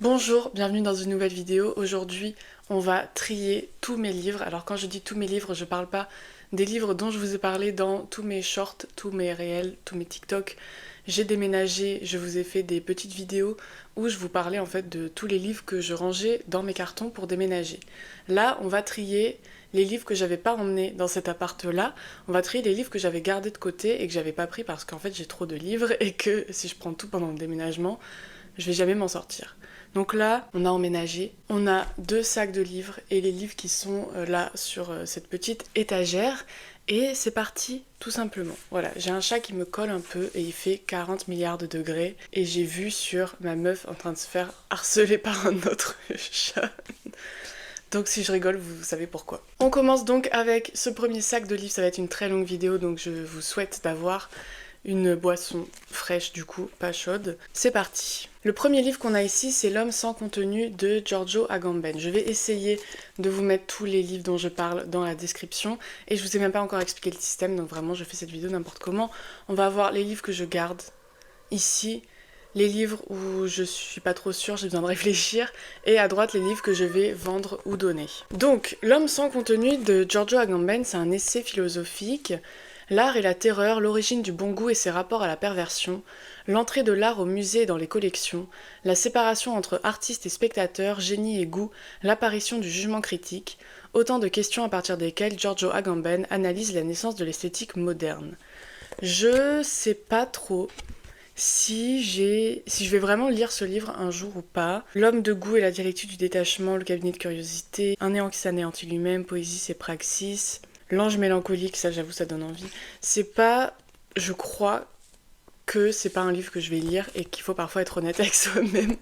Bonjour, bienvenue dans une nouvelle vidéo. Aujourd'hui, on va trier tous mes livres. Alors quand je dis tous mes livres, je parle pas des livres dont je vous ai parlé dans tous mes shorts, tous mes réels, tous mes TikTok. J'ai déménagé, je vous ai fait des petites vidéos où je vous parlais en fait de tous les livres que je rangeais dans mes cartons pour déménager. Là, on va trier les livres que j'avais pas emmenés dans cet appart-là. On va trier les livres que j'avais gardés de côté et que j'avais pas pris parce qu'en fait j'ai trop de livres et que si je prends tout pendant le déménagement, je vais jamais m'en sortir. Donc là, on a emménagé, on a 2 sacs de livres et les livres qui sont là sur cette petite étagère. Et c'est parti, tout simplement. Voilà, j'ai un chat qui me colle un peu et il fait 40 milliards de degrés. Et j'ai vu sur ma meuf en train de se faire harceler par un autre chat. Donc si je rigole, vous savez pourquoi. On commence donc avec ce premier sac de livres. Ça va être une très longue vidéo, donc je vous souhaite d'avoir une boisson fraîche du coup, pas chaude. C'est parti. Le premier livre qu'on a ici, c'est L'homme sans contenu de Giorgio Agamben. Je vais essayer de vous mettre tous les livres dont je parle dans la description. Et je vous ai même pas encore expliqué le système, donc vraiment je fais cette vidéo n'importe comment. On va avoir les livres que je garde ici, les livres où je suis pas trop sûre, j'ai besoin de réfléchir, et à droite les livres que je vais vendre ou donner. Donc, L'homme sans contenu de Giorgio Agamben, c'est un essai philosophique. L'art et la terreur, l'origine du bon goût et ses rapports à la perversion, l'entrée de l'art au musée et dans les collections, la séparation entre artistes et spectateurs, génie et goût, l'apparition du jugement critique, autant de questions à partir desquelles Giorgio Agamben analyse la naissance de l'esthétique moderne. Je sais pas trop si je vais vraiment lire ce livre un jour ou pas. L'homme de goût et la dialectique du détachement, le cabinet de curiosité, un néant qui s'anéantit lui-même, poésie c'est praxis. L'ange mélancolique, ça j'avoue ça donne envie. C'est pas, je crois que c'est pas un livre que je vais lire et qu'il faut parfois être honnête avec soi-même.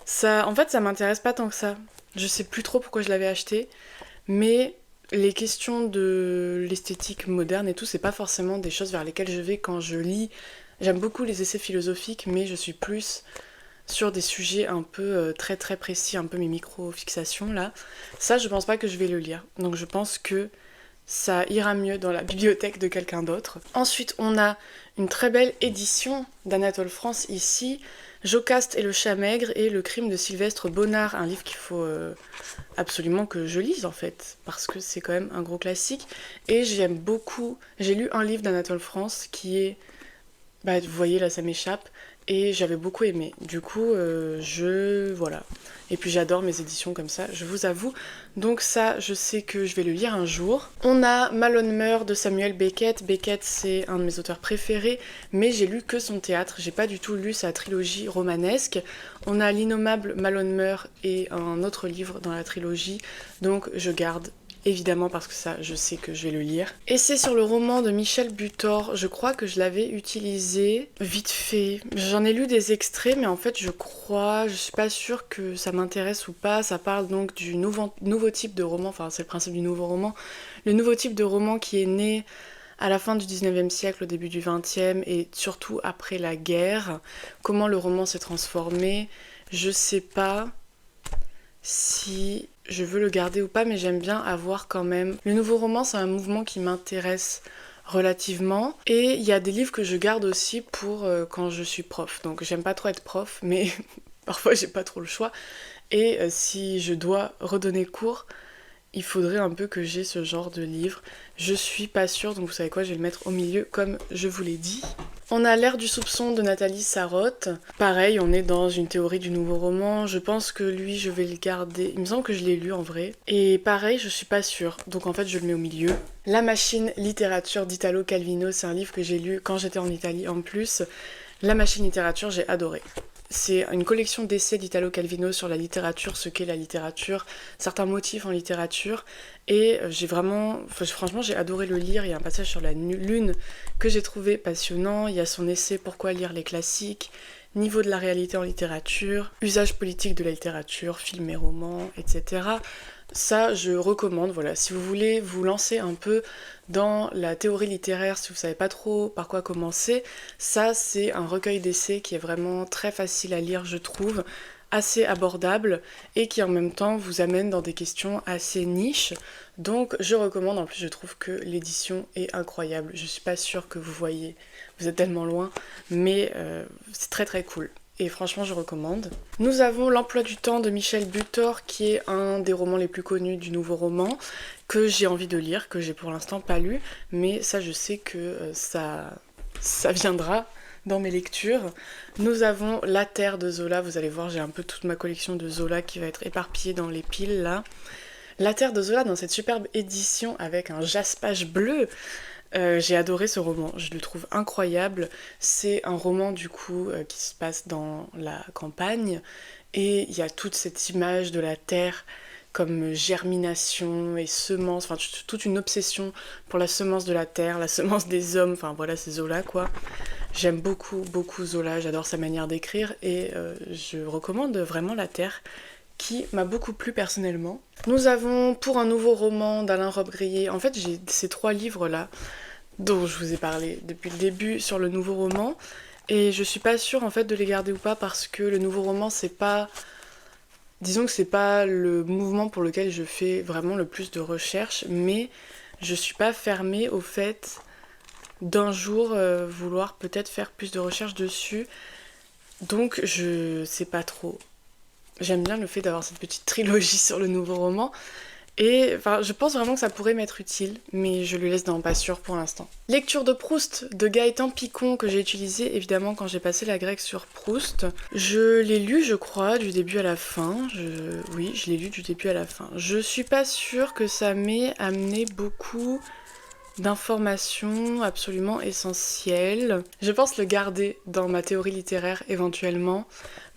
Ça, en fait ça m'intéresse pas tant que ça. Je sais plus trop pourquoi je l'avais acheté, mais les questions de l'esthétique moderne et tout, c'est pas forcément des choses vers lesquelles je vais quand je lis. J'aime beaucoup les essais philosophiques, mais je suis plus sur des sujets un peu très très précis, un peu mes micro-fixations là. Ça je pense pas que je vais le lire. Donc je pense que ça ira mieux dans la bibliothèque de quelqu'un d'autre. Ensuite, on a une très belle édition d'Anatole France ici, Jocaste et le chat maigre et le crime de Sylvestre Bonnard, un livre qu'il faut absolument que je lise en fait, parce que c'est quand même un gros classique. Et j'aime beaucoup, j'ai lu un livre d'Anatole France qui est, bah vous voyez là ça m'échappe, et j'avais beaucoup aimé. Du coup, voilà. Et puis j'adore mes éditions comme ça, je vous avoue. Donc ça, je sais que je vais le lire un jour. On a Malone meurt de Samuel Beckett. Beckett, c'est un de mes auteurs préférés, mais j'ai lu que son théâtre. J'ai pas du tout lu sa trilogie romanesque. On a L'innommable Malone meurt et un autre livre dans la trilogie. Donc je garde évidemment parce que ça, je sais que je vais le lire. Et c'est sur le roman de Michel Butor, je crois que je l'avais utilisé vite fait. J'en ai lu des extraits, mais en fait je suis pas sûre que ça m'intéresse ou pas. Ça parle donc du nouveau type de roman, enfin c'est le principe du nouveau roman, le nouveau type de roman qui est né à la fin du 19e siècle, au début du 20e, et surtout après la guerre. Comment le roman s'est transformé, je sais pas si je veux le garder ou pas, mais j'aime bien avoir quand même. Le nouveau roman, c'est un mouvement qui m'intéresse relativement, et il y a des livres que je garde aussi pour quand je suis prof. Donc j'aime pas trop être prof, mais parfois j'ai pas trop le choix. Et si je dois redonner cours, il faudrait un peu que j'ai ce genre de livre. Je suis pas sûre, donc vous savez quoi, je vais le mettre au milieu comme je vous l'ai dit. On a L'ère du soupçon de Nathalie Sarraute. Pareil, on est dans une théorie du nouveau roman. Je pense que lui, je vais le garder. Il me semble que je l'ai lu en vrai. Et pareil, je suis pas sûre. Donc en fait, je le mets au milieu. La machine littérature d'Italo Calvino, c'est un livre que j'ai lu quand j'étais en Italie en plus. La machine littérature, j'ai adoré. C'est une collection d'essais d'Italo Calvino sur la littérature, ce qu'est la littérature, certains motifs en littérature, et franchement j'ai adoré le lire. Il y a un passage sur la lune que j'ai trouvé passionnant, il y a son essai Pourquoi lire les classiques, niveau de la réalité en littérature, usage politique de la littérature, films et romans, etc. Ça, je recommande, voilà, si vous voulez vous lancer un peu dans la théorie littéraire, si vous savez pas trop par quoi commencer, ça c'est un recueil d'essais qui est vraiment très facile à lire, je trouve, assez abordable et qui en même temps vous amène dans des questions assez niches. Donc je recommande, en plus je trouve que l'édition est incroyable. Je suis pas sûre que vous voyez, vous êtes tellement loin, mais c'est très très cool. et franchement je recommande. Nous avons L'Emploi du temps de Michel Butor, qui est un des romans les plus connus du nouveau roman, que j'ai envie de lire, que j'ai pour l'instant pas lu, mais ça je sais que ça viendra dans mes lectures. Nous avons La Terre de Zola, vous allez voir j'ai un peu toute ma collection de Zola qui va être éparpillée dans les piles là. La Terre de Zola dans cette superbe édition avec un jaspage bleu. J'ai adoré ce roman, je le trouve incroyable. C'est un roman du coup qui se passe dans la campagne et il y a toute cette image de la terre comme germination et semence, enfin toute une obsession pour la semence de la terre, la semence des hommes, enfin voilà c'est Zola quoi. J'aime beaucoup Zola, j'adore sa manière d'écrire et je recommande vraiment La Terre qui m'a beaucoup plu personnellement. Nous avons Pour un nouveau roman d'Alain Robbe-Grillet. En fait, j'ai ces 3 livres là dont je vous ai parlé depuis le début sur le nouveau roman et je suis pas sûre en fait de les garder ou pas parce que le nouveau roman c'est pas, disons que c'est pas le mouvement pour lequel je fais vraiment le plus de recherches, mais je suis pas fermée au fait d'un jour vouloir peut-être faire plus de recherches dessus. Donc je sais pas trop. J'aime bien le fait d'avoir cette petite trilogie sur le nouveau roman. Et enfin, je pense vraiment que ça pourrait m'être utile, mais je le laisse dans pas sûr pour l'instant. Lecture de Proust de Gaëtan Picon que j'ai utilisé évidemment quand j'ai passé la grecque sur Proust. Je l'ai lu, je crois, du début à la fin. Oui, je l'ai lu du début à la fin. Je suis pas sûre que ça m'ait amené beaucoup d'informations absolument essentielles. Je pense le garder dans ma théorie littéraire éventuellement,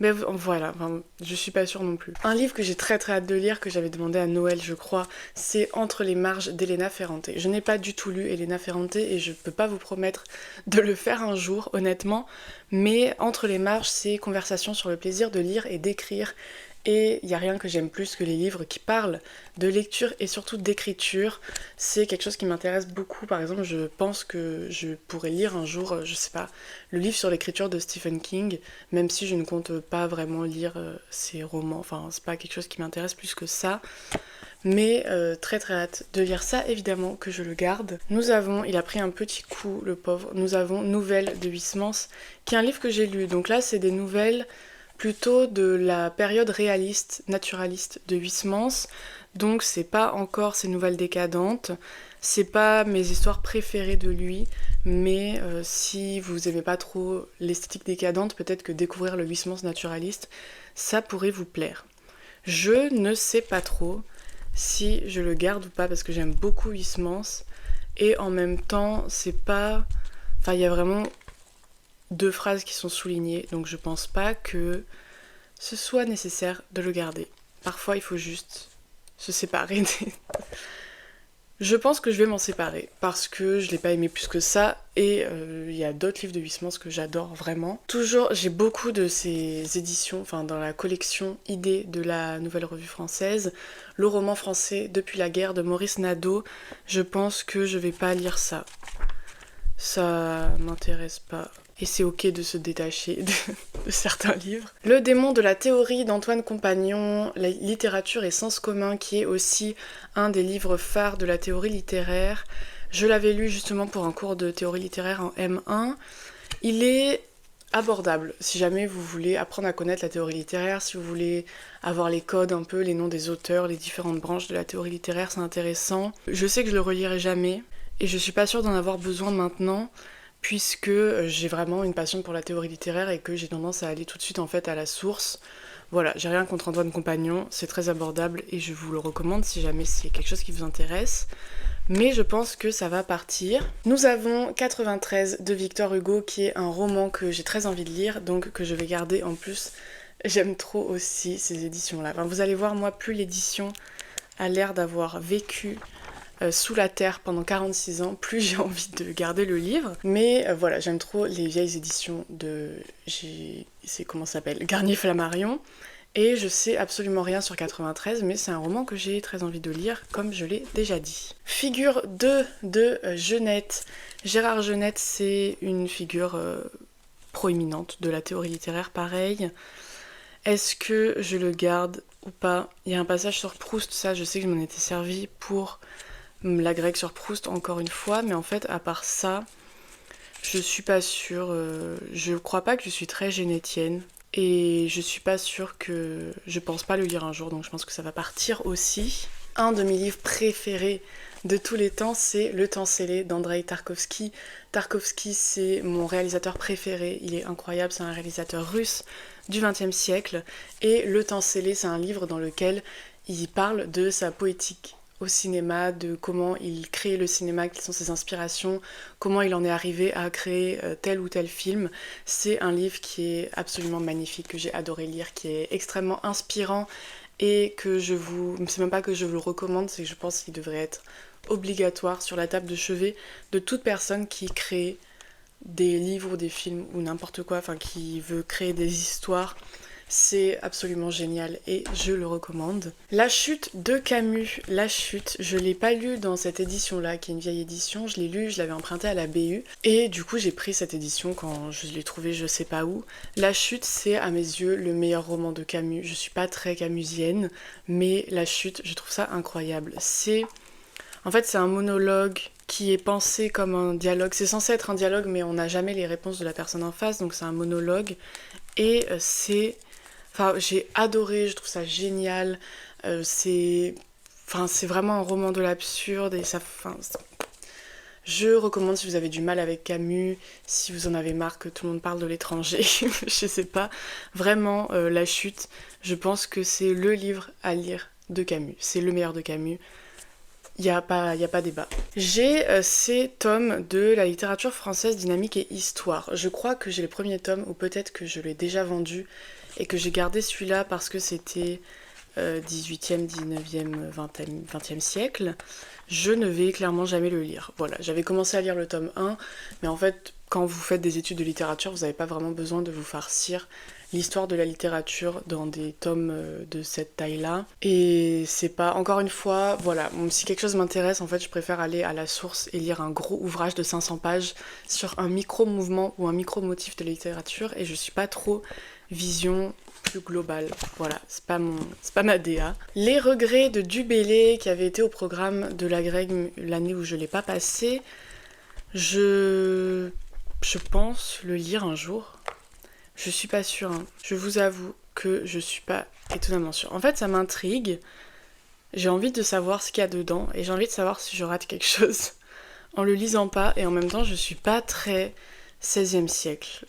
mais voilà, enfin, je suis pas sûre non plus. Un livre que j'ai très hâte de lire, que j'avais demandé à Noël je crois, c'est Entre les marges d'Elena Ferrante. Je n'ai pas du tout lu Elena Ferrante et je peux pas vous promettre de le faire un jour honnêtement, mais Entre les marges c'est conversation sur le plaisir de lire et d'écrire. Et il n'y a rien que j'aime plus que les livres qui parlent de lecture et surtout d'écriture. C'est quelque chose qui m'intéresse beaucoup. Par exemple, je pense que je pourrais lire un jour, je sais pas, le livre sur l'écriture de Stephen King, même si je ne compte pas vraiment lire ses romans. Enfin, c'est pas quelque chose qui m'intéresse plus que ça. Mais très hâte de lire ça, évidemment que je le garde. Nous avons, il a pris un petit coup, le pauvre, nous avons Nouvelles de Huysmans, qui est un livre que j'ai lu. Donc là, c'est des nouvelles plutôt de la période réaliste, naturaliste de Huysmans, donc c'est pas encore ses nouvelles décadentes, c'est pas mes histoires préférées de lui, mais si vous aimez pas trop l'esthétique décadente, peut-être que découvrir le Huysmans naturaliste, ça pourrait vous plaire. Je ne sais pas trop si je le garde ou pas, parce que j'aime beaucoup Huysmans, et en même temps, c'est pas... Enfin, il y a vraiment 2 phrases qui sont soulignées, donc je pense pas que ce soit nécessaire de le garder. Parfois, il faut juste se séparer. Je pense que je vais m'en séparer parce que je l'ai pas aimé plus que ça et il y a d'autres livres de Huysmans que j'adore vraiment. Toujours, j'ai beaucoup de ces éditions, enfin dans la collection Idées de la Nouvelle Revue Française, le roman français Depuis la guerre de Maurice Nadeau. Je pense que je vais pas lire ça. Ça m'intéresse pas. Et c'est ok de se détacher de certains livres. Le démon de la théorie d'Antoine Compagnon, la littérature et sens commun, qui est aussi un des livres phares de la théorie littéraire. Je l'avais lu justement pour un cours de théorie littéraire en M1. Il est abordable si jamais vous voulez apprendre à connaître la théorie littéraire, si vous voulez avoir les codes un peu, les noms des auteurs, les différentes branches de la théorie littéraire, c'est intéressant. Je sais que je le relirai jamais et je suis pas sûre d'en avoir besoin maintenant, puisque j'ai vraiment une passion pour la théorie littéraire et que j'ai tendance à aller tout de suite en fait à la source. Voilà, j'ai rien contre Antoine Compagnon, c'est très abordable et je vous le recommande si jamais c'est quelque chose qui vous intéresse. Mais je pense que ça va partir. Nous avons 93 de Victor Hugo, qui est un roman que j'ai très envie de lire, donc que je vais garder en plus. J'aime trop aussi ces éditions-là. Enfin, vous allez voir, moi, plus l'édition a l'air d'avoir vécu sous la terre pendant 46 ans, plus j'ai envie de garder le livre. Mais voilà, j'aime trop les vieilles éditions de... c'est comment ça s'appelle, Garnier Flammarion. Et je sais absolument rien sur 93, mais c'est un roman que j'ai très envie de lire, comme je l'ai déjà dit. Figure 2 de Genette. Gérard Genette, c'est une figure proéminente de la théorie littéraire, pareil. Est-ce que je le garde ou pas? Il y a un passage sur Proust, ça je sais que je m'en étais servi pour la grecque sur Proust encore une fois, mais en fait à part ça, je suis pas sûre, je crois pas que je suis très génétienne. et je suis pas sûre que... Je pense pas le lire un jour, donc je pense que ça va partir aussi. Un de mes livres préférés de tous les temps, c'est Le Temps scellé d'Andrei Tarkovsky. Tarkovsky, c'est mon réalisateur préféré, il est incroyable, c'est un réalisateur russe du XXe siècle. Et Le Temps scellé, c'est un livre dans lequel il parle de sa poétique au cinéma, de comment il crée le cinéma, quelles sont ses inspirations, comment il en est arrivé à créer tel ou tel film. C'est un livre qui est absolument magnifique, que j'ai adoré lire, qui est extrêmement inspirant et que c'est même pas que je vous le recommande, c'est que je pense qu'il devrait être obligatoire sur la table de chevet de toute personne qui crée des livres ou des films ou n'importe quoi, enfin qui veut créer des histoires. C'est absolument génial et je le recommande. La Chute de Camus. La Chute, je l'ai pas lu dans cette édition-là, qui est une vieille édition. Je l'ai lu, je l'avais emprunté à la BU. Et du coup, j'ai pris cette édition quand je l'ai trouvée je sais pas où. La Chute, c'est à mes yeux le meilleur roman de Camus. Je suis pas très camusienne, mais La Chute, je trouve ça incroyable. En fait, c'est un monologue qui est pensé comme un dialogue. C'est censé être un dialogue, mais on n'a jamais les réponses de la personne en face, donc c'est un monologue. Et j'ai adoré, je trouve ça génial. C'est vraiment un roman de l'absurde et je recommande si vous avez du mal avec Camus, si vous en avez marre que tout le monde parle de l'étranger, je sais pas. Vraiment, La Chute, je pense que c'est le livre à lire de Camus. C'est le meilleur de Camus. Y a pas débat. J'ai ces tomes de la littérature française dynamique et histoire. Je crois que j'ai le premier tome, ou peut-être que je l'ai déjà vendu, et que j'ai gardé celui-là parce que c'était 18e, 19e, 20e siècle. Je ne vais clairement jamais le lire. Voilà, j'avais commencé à lire le tome 1, mais en fait, quand vous faites des études de littérature, vous n'avez pas vraiment besoin de vous farcir l'histoire de la littérature dans des tomes de cette taille-là. Et c'est pas, encore une fois, voilà, si quelque chose m'intéresse, en fait, je préfère aller à la source et lire un gros ouvrage de 500 pages sur un micro-mouvement ou un micro-motif de la littérature, et je suis pas trop vision plus globale. Voilà, c'est pas ma DA. Les regrets de Dubélé, qui avait été au programme de la Greg l'année où je l'ai pas passé, je pense le lire un jour. Je suis pas sûre, hein. Je vous avoue que je suis pas étonnamment sûre. En fait, ça m'intrigue. J'ai envie de savoir ce qu'il y a dedans et j'ai envie de savoir si je rate quelque chose en le lisant pas. Et en même temps, je suis pas très 16e siècle.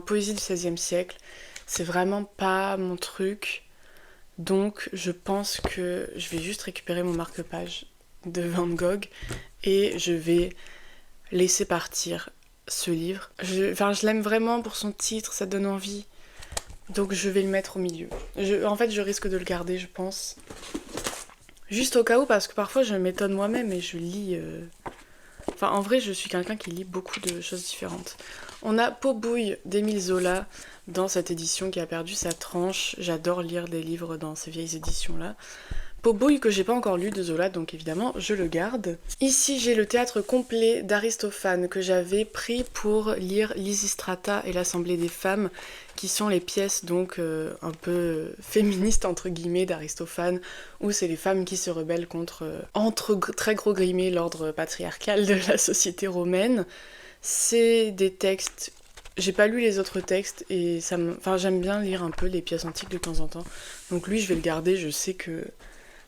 Poésie du 16e siècle, c'est vraiment pas mon truc. Donc, je pense que je vais juste récupérer mon marque-page de Van Gogh et je vais laisser partir ce livre. Je l'aime vraiment pour son titre, ça donne envie. Donc je vais le mettre au milieu. En fait, je risque de le garder, je pense. Juste au cas où, parce que parfois je m'étonne moi-même et je lis... en vrai, je suis quelqu'un qui lit beaucoup de choses différentes. On a Peau bouille d'Émile Zola dans cette édition qui a perdu sa tranche. J'adore lire des livres dans ces vieilles éditions-là. Peau bouille que j'ai pas encore lu de Zola, donc évidemment je le garde. Ici j'ai le théâtre complet d'Aristophane que j'avais pris pour lire Lysistrata et l'Assemblée des femmes, qui sont les pièces donc un peu féministes entre guillemets d'Aristophane, où c'est les femmes qui se rebellent contre, entre très gros guillemets, l'ordre patriarcal de la société romaine. C'est des textes... J'ai pas lu les autres textes et j'aime bien lire un peu les pièces antiques de temps en temps. Donc lui je vais le garder, je sais que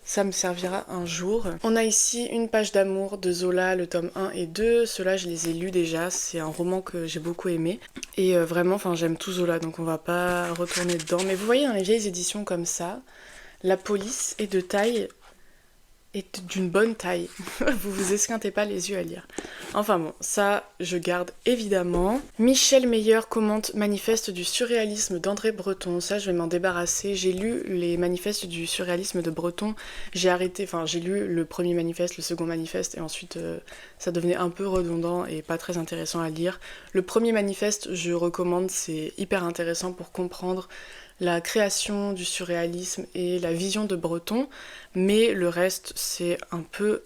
ça me servira un jour. On a ici Une page d'amour de Zola, le tome 1 et 2. Ceux-là, je les ai lus déjà. C'est un roman que j'ai beaucoup aimé. Et vraiment, j'aime tout Zola, donc on va pas retourner dedans. Mais vous voyez, dans les vieilles éditions comme ça, la police est de taille... est d'une bonne taille. Vous vous esquintez pas les yeux à lire. Enfin bon, ça, je garde évidemment. Michel Meyer commente Manifeste du surréalisme d'André Breton. Ça, je vais m'en débarrasser. J'ai lu les manifestes du surréalisme de Breton. J'ai lu le premier manifeste, le second manifeste, et ensuite, ça devenait un peu redondant et pas très intéressant à lire. Le premier manifeste, je recommande, c'est hyper intéressant pour comprendre la création du surréalisme et la vision de Breton, mais le reste c'est un peu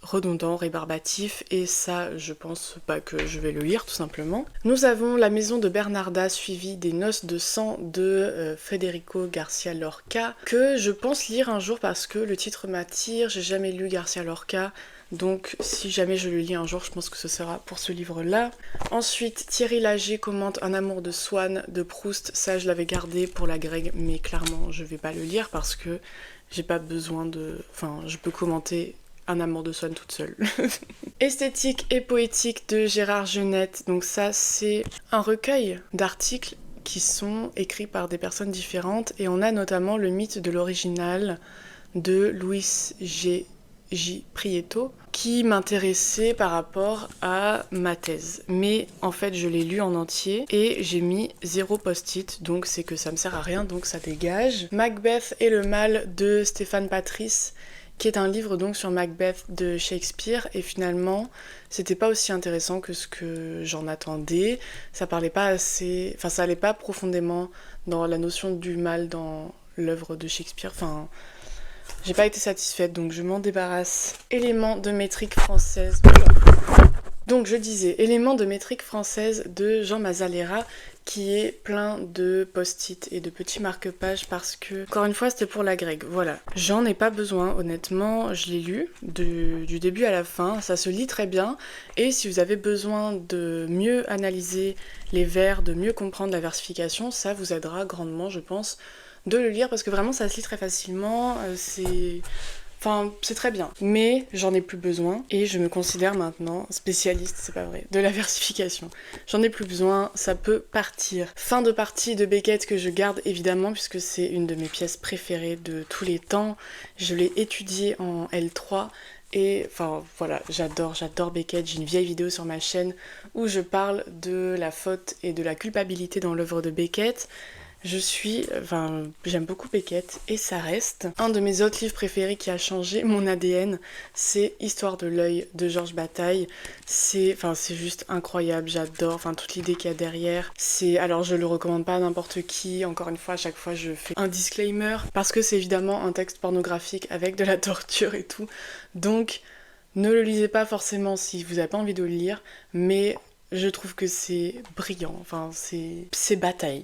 redondant, rébarbatif, et ça, je pense pas que je vais le lire, tout simplement. Nous avons La Maison de Bernarda, suivi des Noces de sang de Federico Garcia Lorca, que je pense lire un jour parce que le titre m'attire. J'ai jamais lu Garcia Lorca, donc si jamais je le lis un jour, je pense que ce sera pour ce livre-là. Ensuite, Thierry Laget commente Un amour de Swann de Proust. Ça, je l'avais gardé pour la Greg, mais clairement, je vais pas le lire parce que j'ai pas besoin de... Enfin, je peux commenter Un amour de Swann toute seule. Esthétique et poétique de Gérard Genette. Donc ça, c'est un recueil d'articles qui sont écrits par des personnes différentes. Et on a notamment le mythe de l'original de Luis G. J. Prieto, qui m'intéressait par rapport à ma thèse. Mais en fait, je l'ai lu en entier et j'ai mis 0 post-it, donc c'est que ça me sert à rien, donc ça dégage. Macbeth et le mal de Stéphane Patrice, qui est un livre donc sur Macbeth de Shakespeare, et finalement, c'était pas aussi intéressant que ce que j'en attendais. Ça parlait pas assez... Enfin, ça allait pas profondément dans la notion du mal dans l'œuvre de Shakespeare, enfin... J'ai pas été satisfaite, donc je m'en débarrasse. Éléments de métrique française. Donc je disais, éléments de métrique française de Jean Mazalera, qui est plein de post-it et de petits marque-pages parce que, encore une fois, c'était pour la grecque. Voilà. J'en ai pas besoin, honnêtement. Je l'ai lu du début à la fin. Ça se lit très bien. Et si vous avez besoin de mieux analyser les vers, de mieux comprendre la versification, ça vous aidera grandement, je pense, de le lire parce que vraiment ça se lit très facilement, c'est très bien. Mais j'en ai plus besoin et je me considère maintenant spécialiste, c'est pas vrai, de la versification. J'en ai plus besoin, ça peut partir. Fin de partie de Beckett que je garde évidemment puisque c'est une de mes pièces préférées de tous les temps. Je l'ai étudiée en L3 et enfin voilà, j'adore Beckett. J'ai une vieille vidéo sur ma chaîne où je parle de la faute et de la culpabilité dans l'œuvre de Beckett. J'aime beaucoup Beckett et ça reste. Un de mes autres livres préférés qui a changé mon ADN, c'est Histoire de l'œil de Georges Bataille. C'est juste incroyable, j'adore, toute l'idée qu'il y a derrière. Alors je le recommande pas à n'importe qui, encore une fois, à chaque fois je fais un disclaimer, parce que c'est évidemment un texte pornographique avec de la torture et tout. Donc ne le lisez pas forcément si vous n'avez pas envie de le lire, mais je trouve que c'est brillant, c'est Bataille.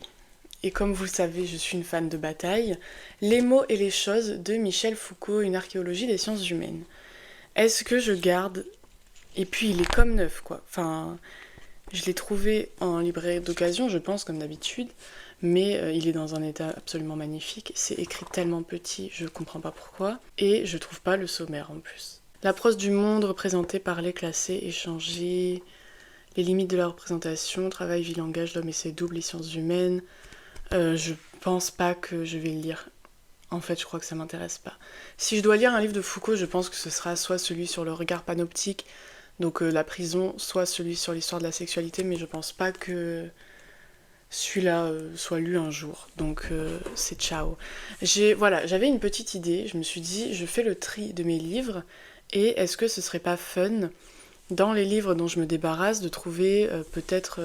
Et comme vous le savez, je suis une fan de Bataille. Les mots et les choses de Michel Foucault, une archéologie des sciences humaines. Est-ce que je garde... Et puis il est comme neuf, quoi. Je l'ai trouvé en librairie d'occasion, je pense, comme d'habitude. Mais il est dans un état absolument magnifique. C'est écrit tellement petit, je comprends pas pourquoi. Et je trouve pas le sommaire en plus. La prose du monde représentée par les classés, échangés, les limites de la représentation, travail, vie, langage, l'homme et ses doubles, les sciences humaines... je pense pas que je vais le lire. En fait, je crois que ça m'intéresse pas. Si je dois lire un livre de Foucault, je pense que ce sera soit celui sur le regard panoptique, donc la prison, soit celui sur l'histoire de la sexualité, mais je pense pas que celui-là soit lu un jour. Donc c'est ciao. J'avais une petite idée, je me suis dit, je fais le tri de mes livres, et est-ce que ce serait pas fun dans les livres dont je me débarrasse, de trouver peut-être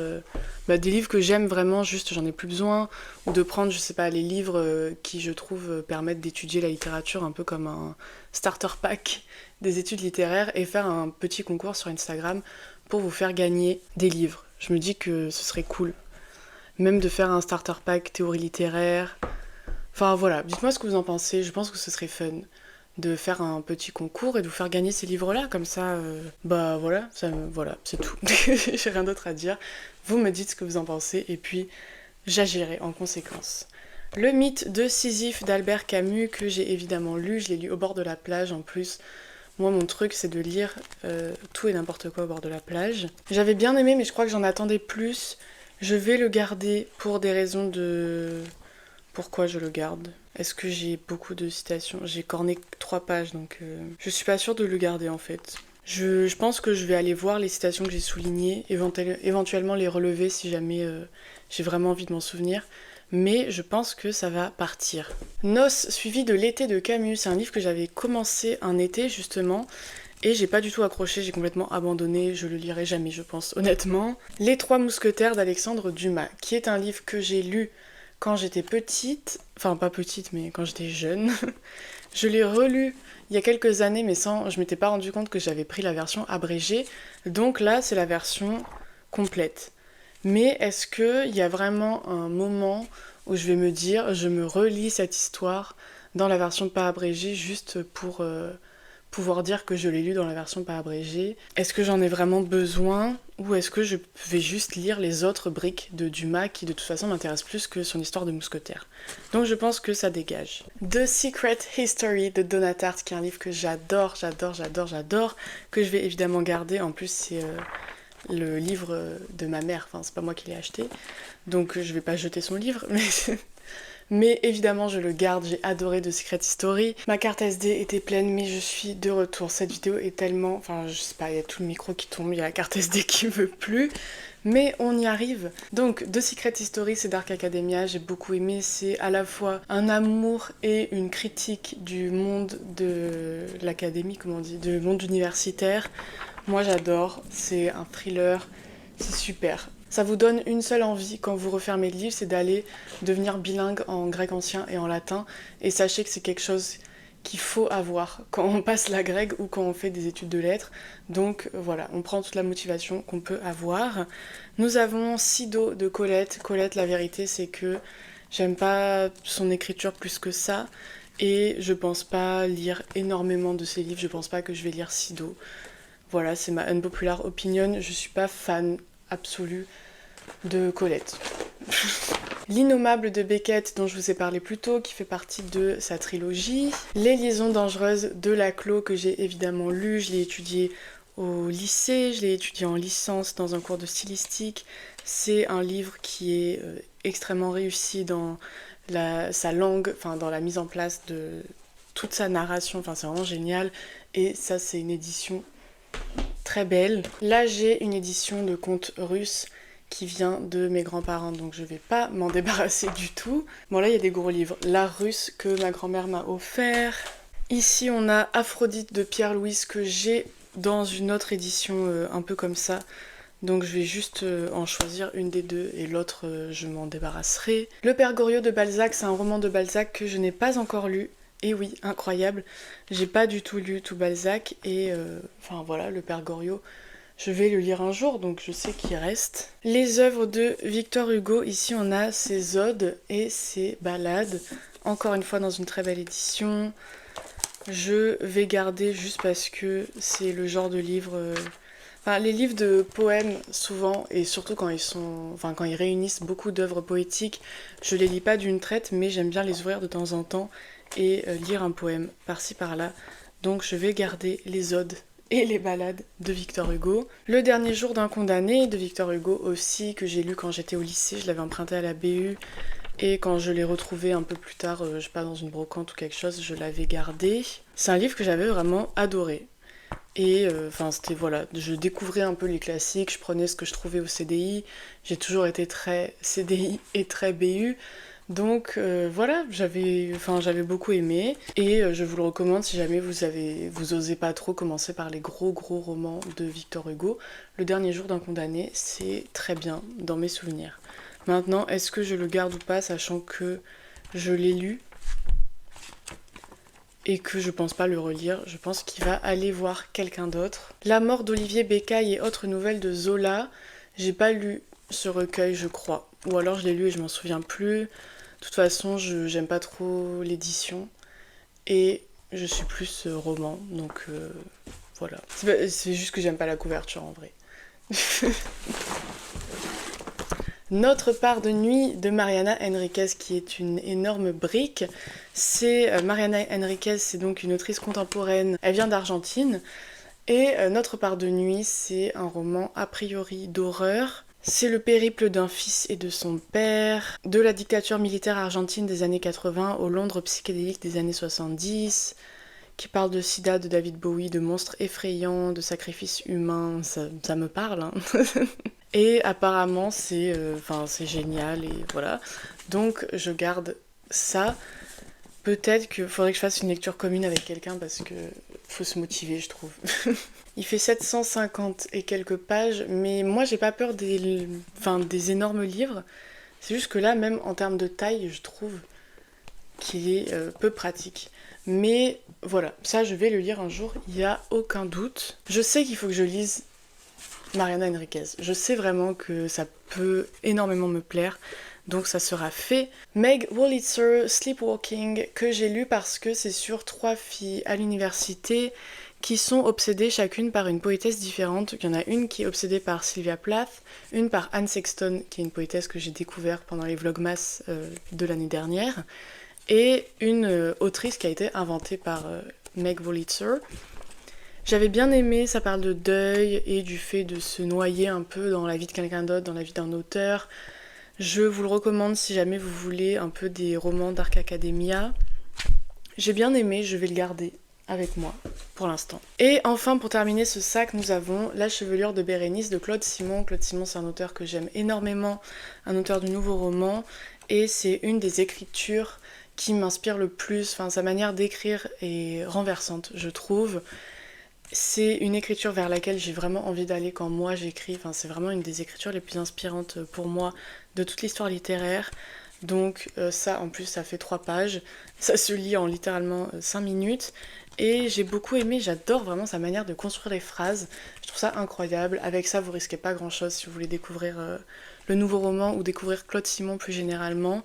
des livres que j'aime vraiment, juste j'en ai plus besoin, ou de prendre, je sais pas, les livres qui, je trouve, permettent d'étudier la littérature un peu comme un starter pack des études littéraires, et faire un petit concours sur Instagram pour vous faire gagner des livres. Je me dis que ce serait cool. Même de faire un starter pack théorie littéraire. Enfin voilà, dites-moi ce que vous en pensez, je pense que ce serait fun de faire un petit concours et de vous faire gagner ces livres-là, comme ça, voilà, c'est tout. J'ai rien d'autre à dire. Vous me dites ce que vous en pensez, et puis j'agirai en conséquence. Le mythe de Sisyphe d'Albert Camus, que j'ai évidemment lu, je l'ai lu au bord de la plage en plus. Moi, mon truc, c'est de lire tout et n'importe quoi au bord de la plage. J'avais bien aimé, mais je crois que j'en attendais plus. Je vais le garder pour des raisons de... Pourquoi je le garde ? Est-ce que j'ai beaucoup de citations ? J'ai corné 3 pages, donc je suis pas sûre de le garder en fait. Je pense que je vais aller voir les citations que j'ai soulignées, éventuellement les relever si jamais j'ai vraiment envie de m'en souvenir. Mais je pense que ça va partir. Noces suivi de l'été de Camus, c'est un livre que j'avais commencé un été justement, et j'ai pas du tout accroché, j'ai complètement abandonné, je le lirai jamais je pense, honnêtement. Les 3 mousquetaires d'Alexandre Dumas, qui est un livre que j'ai lu quand j'étais petite, enfin pas petite mais quand j'étais jeune. Je l'ai relu il y a quelques années mais je m'étais pas rendu compte que j'avais pris la version abrégée. Donc là c'est la version complète. Mais est-ce qu'il y a vraiment un moment où je vais me dire je me relis cette histoire dans la version pas abrégée juste pour pouvoir dire que je l'ai lu dans la version pas abrégée? Est-ce que j'en ai vraiment besoin ou est-ce que je vais juste lire les autres briques de Dumas qui de toute façon m'intéressent plus que son histoire de mousquetaire? Donc je pense que ça dégage. The Secret History de Donna Tartt, qui est un livre que j'adore, que je vais évidemment garder. En plus c'est le livre de ma mère, enfin c'est pas moi qui l'ai acheté, donc je vais pas jeter son livre, mais évidemment je le garde, j'ai adoré The Secret History. Ma carte SD était pleine mais je suis de retour. Cette vidéo est tellement, enfin je sais pas, il y a tout le micro qui tombe, il y a la carte SD qui veut plus, mais on y arrive. Donc The Secret History, c'est Dark Academia, j'ai beaucoup aimé, c'est à la fois un amour et une critique du monde de l'académie, comment on dit, du monde universitaire. Moi j'adore, c'est un thriller, c'est super. Ça vous donne une seule envie quand vous refermez le livre, c'est d'aller devenir bilingue en grec ancien et en latin. Et sachez que c'est quelque chose qu'il faut avoir quand on passe la grecque ou quand on fait des études de lettres. Donc voilà, on prend toute la motivation qu'on peut avoir. Nous avons Sido de Colette. Colette, la vérité c'est que j'aime pas son écriture plus que ça. Et je pense pas lire énormément de ses livres, je pense pas que je vais lire Sido. Voilà, c'est ma unpopular opinion, je suis pas fan absolue de Colette. L'Innommable de Beckett, dont je vous ai parlé plus tôt, qui fait partie de sa trilogie. Les Liaisons dangereuses de Laclos, que j'ai évidemment lu, je l'ai étudié au lycée, je l'ai étudié en licence dans un cours de stylistique. C'est un livre qui est extrêmement réussi dans sa langue, enfin dans la mise en place de toute sa narration, enfin c'est vraiment génial. Et ça c'est une édition très belle. Là j'ai une édition de contes russes qui vient de mes grands-parents, donc je vais pas m'en débarrasser du tout. Bon là il y a des gros livres. L'art russe que ma grand-mère m'a offert. Ici on a Aphrodite de Pierre Louys que j'ai dans une autre édition un peu comme ça. Donc je vais juste en choisir une des deux et l'autre je m'en débarrasserai. Le Père Goriot de Balzac, c'est un roman de Balzac que je n'ai pas encore lu. Et oui, incroyable, j'ai pas du tout lu tout Balzac et enfin voilà, le Père Goriot, je vais le lire un jour donc je sais qu'il reste. Les œuvres de Victor Hugo, ici on a ses odes et ses ballades, encore une fois dans une très belle édition. Je vais garder juste parce que c'est le genre de livre... Enfin, les livres de poèmes, souvent, et surtout quand quand ils réunissent beaucoup d'œuvres poétiques, je les lis pas d'une traite, mais j'aime bien les ouvrir de temps en temps et lire un poème par-ci par-là. Donc je vais garder les odes et les ballades de Victor Hugo. Le dernier jour d'un condamné de Victor Hugo aussi, que j'ai lu quand j'étais au lycée, je l'avais emprunté à la BU, et quand je l'ai retrouvé un peu plus tard, je sais pas, dans une brocante ou quelque chose, je l'avais gardé. C'est un livre que j'avais vraiment adoré. Et enfin c'était voilà, je découvrais un peu les classiques, je prenais ce que je trouvais au CDI, j'ai toujours été très CDI et très BU, donc voilà, j'avais beaucoup aimé et je vous le recommande si jamais vous osez pas trop commencer par les gros romans de Victor Hugo. Le dernier jour d'un condamné, c'est très bien dans mes souvenirs. Maintenant, est-ce que je le garde ou pas, sachant que je l'ai lu et que je pense pas le relire, je pense qu'il va aller voir quelqu'un d'autre. La mort d'Olivier Bécaille et autres nouvelles de Zola, j'ai pas lu ce recueil je crois, ou alors je l'ai lu et je m'en souviens plus. De toute façon j'aime pas trop l'édition et je suis plus roman, donc voilà. C'est juste que j'aime pas la couverture en vrai. Notre part de nuit de Mariana Enriquez, qui est une énorme brique. C'est Mariana Enriquez, c'est donc une autrice contemporaine, elle vient d'Argentine. Et Notre part de nuit, c'est un roman a priori d'horreur. C'est le périple d'un fils et de son père, de la dictature militaire argentine des années 80 au Londres psychédélique des années 70, qui parle de sida, de David Bowie, de monstres effrayants, de sacrifices humains, ça me parle, hein. Et apparemment c'est génial et voilà. Donc je garde ça. Peut-être qu'il faudrait que je fasse une lecture commune avec quelqu'un parce que faut se motiver je trouve. Il fait 750 et quelques pages, mais moi j'ai pas peur des énormes livres. C'est juste que là, même en termes de taille, je trouve qu'il est peu pratique. Mais voilà, ça je vais le lire un jour, il n'y a aucun doute. Je sais qu'il faut que je lise Mariana Enriquez. Je sais vraiment que ça peut énormément me plaire, donc ça sera fait. Meg Wolitzer, Sleepwalking, que j'ai lu parce que c'est sur 3 filles à l'université qui sont obsédées chacune par une poétesse différente. Il y en a une qui est obsédée par Sylvia Plath, une par Anne Sexton, qui est une poétesse que j'ai découvert pendant les Vlogmas de l'année dernière, et une autrice qui a été inventée par Meg Wolitzer. J'avais bien aimé, ça parle de deuil et du fait de se noyer un peu dans la vie de quelqu'un d'autre, dans la vie d'un auteur. Je vous le recommande si jamais vous voulez un peu des romans Dark Academia. J'ai bien aimé, je vais le garder avec moi pour l'instant. Et enfin, pour terminer ce sac, nous avons La chevelure de Bérénice de Claude Simon. Claude Simon, c'est un auteur que j'aime énormément, un auteur du nouveau roman, et c'est une des écritures qui m'inspire le plus. Enfin, sa manière d'écrire est renversante, je trouve. C'est une écriture vers laquelle j'ai vraiment envie d'aller quand moi j'écris. Enfin, c'est vraiment une des écritures les plus inspirantes pour moi de toute l'histoire littéraire. Donc ça, en plus, ça fait 3 pages. Ça se lit en littéralement 5 minutes. Et j'ai beaucoup aimé, j'adore vraiment sa manière de construire les phrases. Je trouve ça incroyable. Avec ça, vous risquez pas grand-chose si vous voulez découvrir le nouveau roman ou découvrir Claude Simon plus généralement.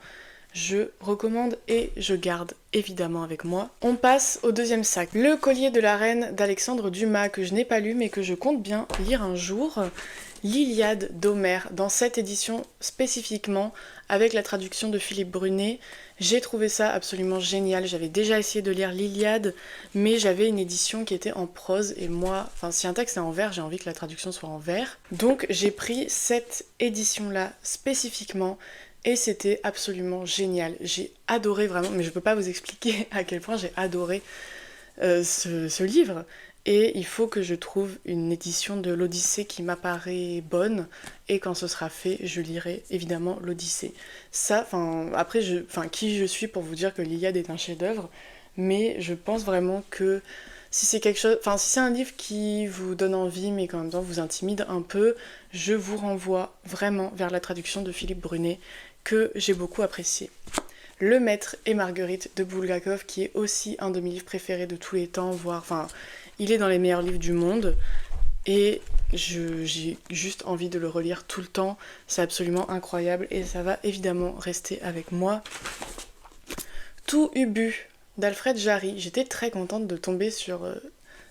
Je recommande et je garde évidemment avec moi. On passe au deuxième sac. Le collier de la reine d'Alexandre Dumas, que je n'ai pas lu mais que je compte bien lire un jour. L'Iliade d'Homère, dans cette édition spécifiquement, avec la traduction de Philippe Brunet. J'ai trouvé ça absolument génial. J'avais déjà essayé de lire l'Iliade, mais j'avais une édition qui était en prose, et moi, enfin si un texte est en vers, j'ai envie que la traduction soit en vers. Donc j'ai pris cette édition-là spécifiquement, et c'était absolument génial. J'ai adoré vraiment, mais je peux pas vous expliquer à quel point j'ai adoré ce livre. Et il faut que je trouve une édition de l'Odyssée qui m'apparaît bonne. Et quand ce sera fait, je lirai évidemment l'Odyssée. Ça, après, qui je suis pour vous dire que l'Iliade est un chef-d'œuvre. Mais je pense vraiment que si c'est quelque chose, si c'est un livre qui vous donne envie, mais qu'en même temps vous intimide un peu, je vous renvoie vraiment vers la traduction de Philippe Brunet, que j'ai beaucoup apprécié. Le Maître et Marguerite de Bulgakov, qui est aussi un de mes livres préférés de tous les temps, il est dans les meilleurs livres du monde, et j'ai juste envie de le relire tout le temps. C'est absolument incroyable, et ça va évidemment rester avec moi. Tout Ubu d'Alfred Jarry. J'étais très contente de tomber sur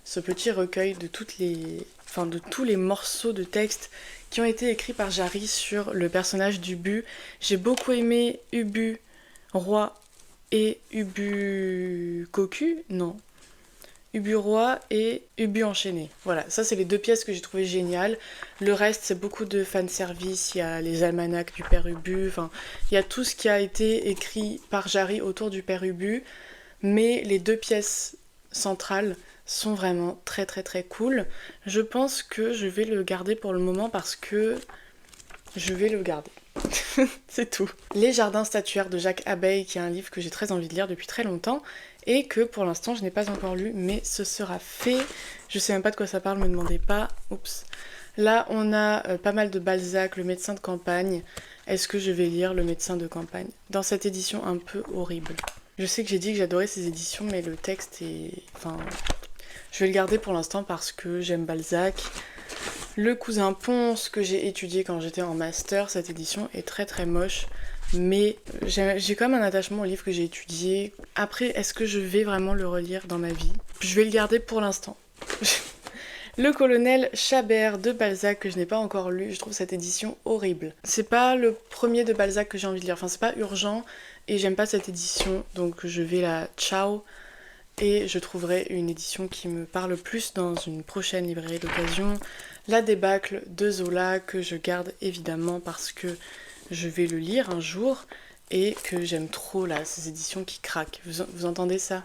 ce petit recueil de tous les morceaux de texte qui ont été écrits par Jarry sur le personnage d'Ubu. J'ai beaucoup aimé Ubu Roi et Ubu Cocu, non. Ubu Roi et Ubu Enchaîné. Voilà, ça c'est les 2 pièces que j'ai trouvées géniales. Le reste, c'est beaucoup de fanservice, il y a les almanachs du père Ubu, il y a tout ce qui a été écrit par Jarry autour du père Ubu, mais les 2 pièces centrales sont vraiment très très très cool. Je pense que je vais le garder pour le moment parce que je vais le garder. C'est tout. Les Jardins statuaires de Jacques Abeille, qui est un livre que j'ai très envie de lire depuis très longtemps et que pour l'instant je n'ai pas encore lu, mais ce sera fait. Je sais même pas de quoi ça parle, me demandez pas. Oups. Là on a pas mal de Balzac, Le médecin de campagne. Est-ce que je vais lire Le médecin de campagne dans cette édition un peu horrible? Je sais que j'ai dit que j'adorais ces éditions, mais le texte est... je vais le garder pour l'instant parce que j'aime Balzac. Le cousin Ponce, que j'ai étudié quand j'étais en master, cette édition est très très moche, mais j'ai quand même un attachement au livre que j'ai étudié. Après, est-ce que je vais vraiment le relire dans ma vie? Je vais le garder pour l'instant. Le colonel Chabert de Balzac, que je n'ai pas encore lu, je trouve cette édition horrible. C'est pas le premier de Balzac que j'ai envie de lire, c'est pas urgent, et j'aime pas cette édition, donc je vais la ciao. Et je trouverai une édition qui me parle plus dans une prochaine librairie d'occasion. La débâcle de Zola, que je garde évidemment parce que je vais le lire un jour et que j'aime trop là, ces éditions qui craquent. Vous entendez ça?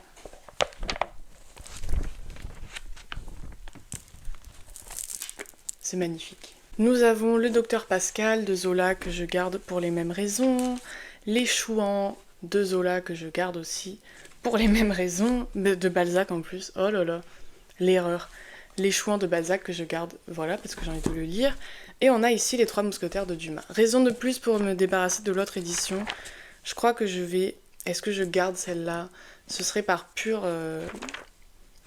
C'est magnifique. Nous avons Le Docteur Pascal de Zola, que je garde pour les mêmes raisons. Les Chouans de Zola, que je garde aussi pour les mêmes raisons, de Balzac en plus. Oh là là, l'erreur. Les Chouans de Balzac, que je garde, voilà, parce que j'ai envie de le lire. Et on a ici les 3 mousquetaires de Dumas. Raison de plus pour me débarrasser de l'autre édition. Je crois que je vais... Est-ce que je garde celle-là? Ce serait par pur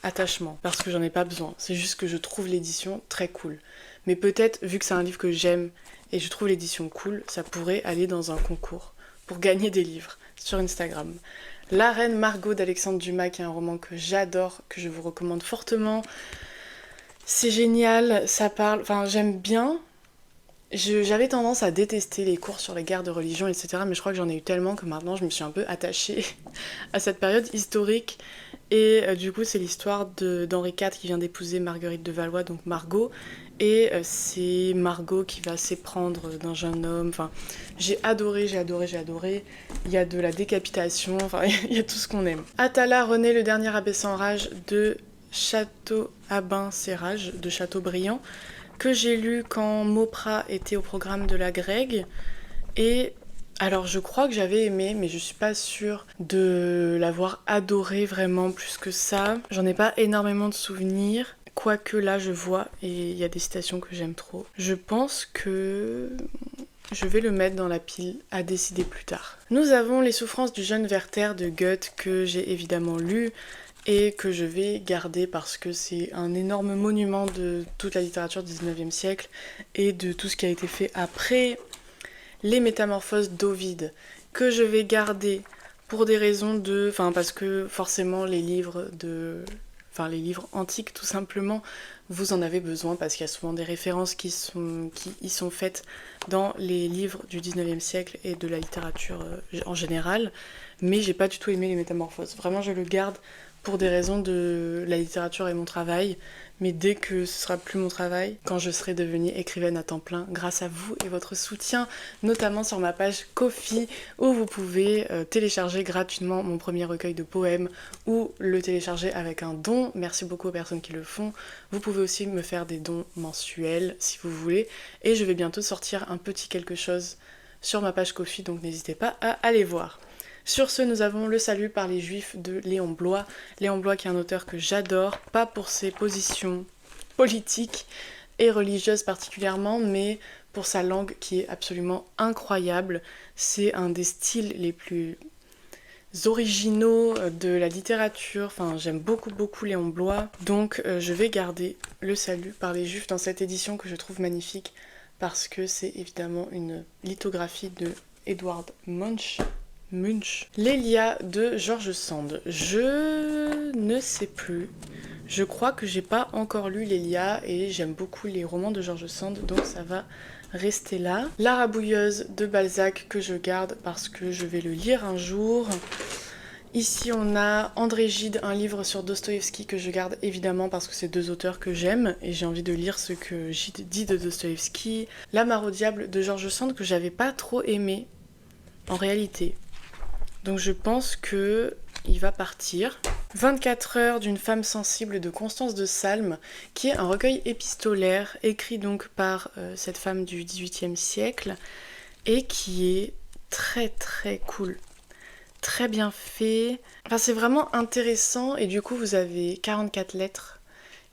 attachement, parce que j'en ai pas besoin. C'est juste que je trouve l'édition très cool. Mais peut-être, vu que c'est un livre que j'aime et je trouve l'édition cool, ça pourrait aller dans un concours pour gagner des livres sur Instagram. La Reine Margot d'Alexandre Dumas, qui est un roman que j'adore, que je vous recommande fortement. C'est génial, ça parle... Enfin, j'aime bien. J'avais tendance à détester les cours sur les guerres de religion, etc. Mais je crois que j'en ai eu tellement que maintenant je me suis un peu attachée à cette période historique. Et du coup, c'est l'histoire d'Henri IV qui vient d'épouser Marguerite de Valois, donc Margot. Et c'est Margot qui va s'éprendre d'un jeune homme. Enfin, j'ai adoré. Il y a de la décapitation, enfin, il y a tout ce qu'on aime. Atala René, le dernier abbé sans rage de Château-Abbin-Sérage, de Châteaubriand, que j'ai lu quand Mauprat était au programme de la Greg. Et alors je crois que j'avais aimé, mais je suis pas sûre de l'avoir adoré vraiment plus que ça. J'en ai pas énormément de souvenirs, quoique là je vois, et il y a des citations que j'aime trop. Je pense que je vais le mettre dans la pile à décider plus tard. Nous avons Les souffrances du jeune Werther de Goethe, que j'ai évidemment lu, et que je vais garder parce que c'est un énorme monument de toute la littérature du 19e siècle et de tout ce qui a été fait après. Les métamorphoses d'Ovide, que je vais garder pour des raisons de... Enfin, parce que forcément les livres antiques tout simplement, vous en avez besoin parce qu'il y a souvent des références qui y sont faites dans les livres du 19e siècle et de la littérature en général, mais j'ai pas du tout aimé les métamorphoses. Vraiment, je le garde pour des raisons de la littérature et mon travail, mais dès que ce sera plus mon travail, quand je serai devenue écrivaine à temps plein, grâce à vous et votre soutien, notamment sur ma page Ko-fi, où vous pouvez télécharger gratuitement mon premier recueil de poèmes, ou le télécharger avec un don. Merci beaucoup aux personnes qui le font. Vous pouvez aussi me faire des dons mensuels, si vous voulez, et je vais bientôt sortir un petit quelque chose sur ma page Ko-fi, donc n'hésitez pas à aller voir. Sur ce, nous avons Le Salut par les Juifs de Léon Bloy. Léon Bloy qui est un auteur que j'adore, pas pour ses positions politiques et religieuses particulièrement, mais pour sa langue qui est absolument incroyable. C'est un des styles les plus originaux de la littérature. Enfin, j'aime beaucoup Léon Bloy. Donc je vais garder Le Salut par les Juifs dans cette édition que je trouve magnifique parce que c'est évidemment une lithographie de Edward Munch. Lélia de George Sand. Je ne sais plus. Je crois que j'ai pas encore lu Lélia et j'aime beaucoup les romans de George Sand, donc ça va rester là. La Rabouilleuse de Balzac que je garde parce que je vais le lire un jour. Ici on a André Gide, un livre sur Dostoïevski que je garde évidemment parce que c'est 2 auteurs que j'aime et j'ai envie de lire ce que Gide dit de Dostoïevski. La Mare au diable de George Sand que j'avais pas trop aimé en réalité. Donc je pense que il va partir. 24 heures d'une femme sensible de Constance de Salm, qui est un recueil épistolaire écrit donc par cette femme du XVIIIe siècle et qui est très cool. Très bien fait. Enfin, c'est vraiment intéressant et du coup vous avez 44 lettres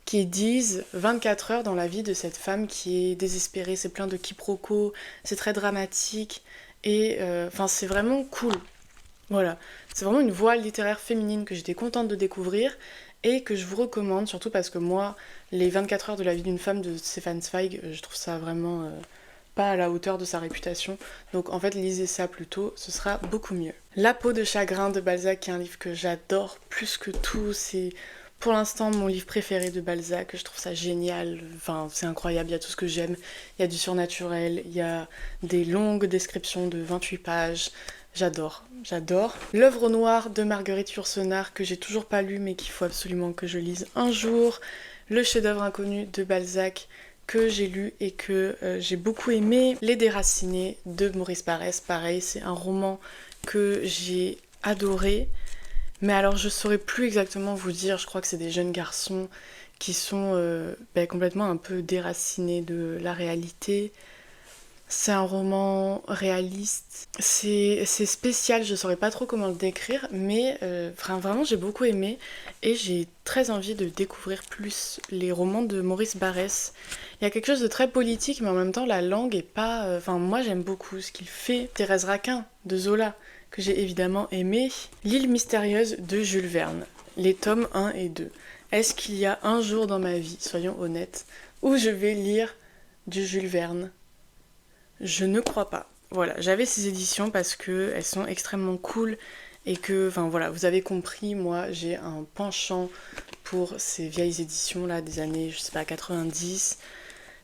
qui disent 24 heures dans la vie de cette femme qui est désespérée, c'est plein de quiproquos, c'est très dramatique et enfin c'est vraiment cool. Voilà, c'est vraiment une voie littéraire féminine que j'étais contente de découvrir et que je vous recommande, surtout parce que moi, les 24 heures de la vie d'une femme de Stefan Zweig, je trouve ça vraiment pas à la hauteur de sa réputation. Donc en fait, lisez ça plutôt, ce sera beaucoup mieux. La peau de chagrin de Balzac, qui est un livre que j'adore plus que tout, c'est pour l'instant mon livre préféré de Balzac, je trouve ça génial, enfin c'est incroyable, il y a tout ce que j'aime, il y a du surnaturel, il y a des longues descriptions de 28 pages, j'adore. L'œuvre noire de Marguerite Yourcenar, que j'ai toujours pas lu mais qu'il faut absolument que je lise un jour. Le chef-d'œuvre inconnu de Balzac, que j'ai lu et que j'ai beaucoup aimé. Les Déracinés de Maurice Barrès, pareil, c'est un roman que j'ai adoré. Mais alors je saurais plus exactement vous dire, je crois que c'est des jeunes garçons qui sont complètement un peu déracinés de la réalité. C'est un roman réaliste. C'est spécial, je saurais pas trop comment le décrire, mais vraiment j'ai beaucoup aimé et j'ai très envie de découvrir plus les romans de Maurice Barrès. Il y a quelque chose de très politique, mais en même temps la langue est pas... Enfin moi j'aime beaucoup ce qu'il fait. Thérèse Raquin de Zola, que j'ai évidemment aimé. L'île mystérieuse de Jules Verne, les tomes 1 et 2. Est-ce qu'il y a un jour dans ma vie, soyons honnêtes, où je vais lire du Jules Verne? Je ne crois pas. Voilà, j'avais ces éditions parce que elles sont extrêmement cool et que, enfin voilà, vous avez compris, moi j'ai un penchant pour ces vieilles éditions là des années, je sais pas, 90.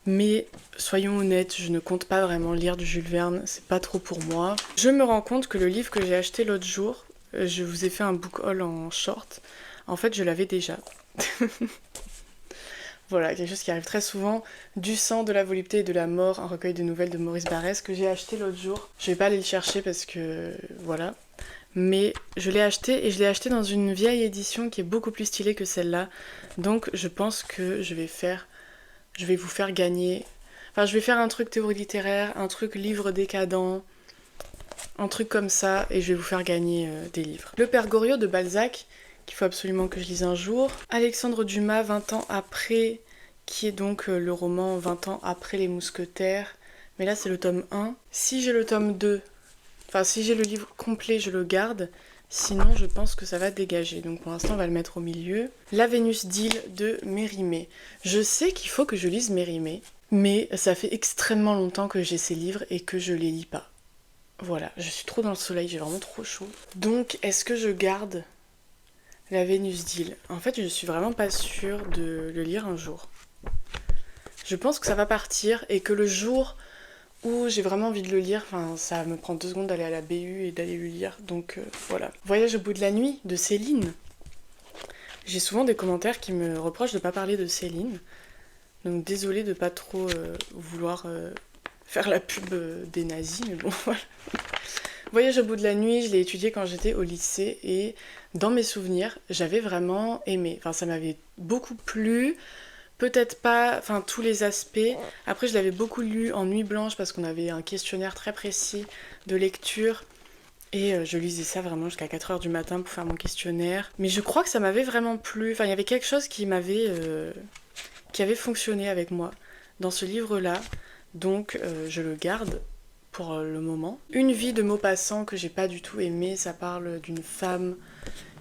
Mais soyons honnêtes, je ne compte pas vraiment lire du Jules Verne, c'est pas trop pour moi. Je me rends compte que le livre que j'ai acheté l'autre jour, je vous ai fait un book haul en short, en fait je l'avais déjà. Voilà, quelque chose qui arrive très souvent. Du sang, de la volupté et de la mort, un recueil de nouvelles de Maurice Barrès que j'ai acheté l'autre jour. Je vais pas aller le chercher parce que voilà. Mais je l'ai acheté et je l'ai acheté dans une vieille édition qui est beaucoup plus stylée que celle-là. Donc je pense que je vais vous faire gagner. Enfin, je vais faire un truc théorie littéraire, un truc livre décadent, un truc comme ça, et je vais vous faire gagner des livres. Le Père Goriot de Balzac, qu'il faut absolument que je lise un jour. Alexandre Dumas, 20 ans après, qui est donc le roman 20 ans après les mousquetaires. Mais là, c'est le tome 1. Si j'ai le tome 2, enfin si j'ai le livre complet, je le garde. Sinon, je pense que ça va dégager. Donc pour l'instant, on va le mettre au milieu. La Vénus d'Île de Mérimée. Je sais qu'il faut que je lise Mérimée, mais ça fait extrêmement longtemps que j'ai ces livres et que je les lis pas. Voilà, je suis trop dans le soleil, j'ai vraiment trop chaud. Donc, est-ce que je garde la Vénus d'Île? En fait, je suis vraiment pas sûre de le lire un jour. Je pense que ça va partir et que le jour où j'ai vraiment envie de le lire, enfin, ça me prend 2 secondes d'aller à la BU et d'aller le lire, donc voilà. Voyage au bout de la nuit de Céline. J'ai souvent des commentaires qui me reprochent de pas parler de Céline, donc désolée de pas trop vouloir faire la pub des nazis, mais bon, voilà. Voyage au bout de la nuit, je l'ai étudié quand j'étais au lycée et dans mes souvenirs, j'avais vraiment aimé. Enfin, ça m'avait beaucoup plu. Peut-être pas, enfin, tous les aspects. Après, je l'avais beaucoup lu en nuit blanche parce qu'on avait un questionnaire très précis de lecture. Et je lisais ça vraiment jusqu'à 4h du matin pour faire mon questionnaire. Mais je crois que ça m'avait vraiment plu. Enfin, il y avait quelque chose qui avait fonctionné avec moi dans ce livre-là. Donc, je le garde pour le moment. Une vie de Maupassant que j'ai pas du tout aimé, ça parle d'une femme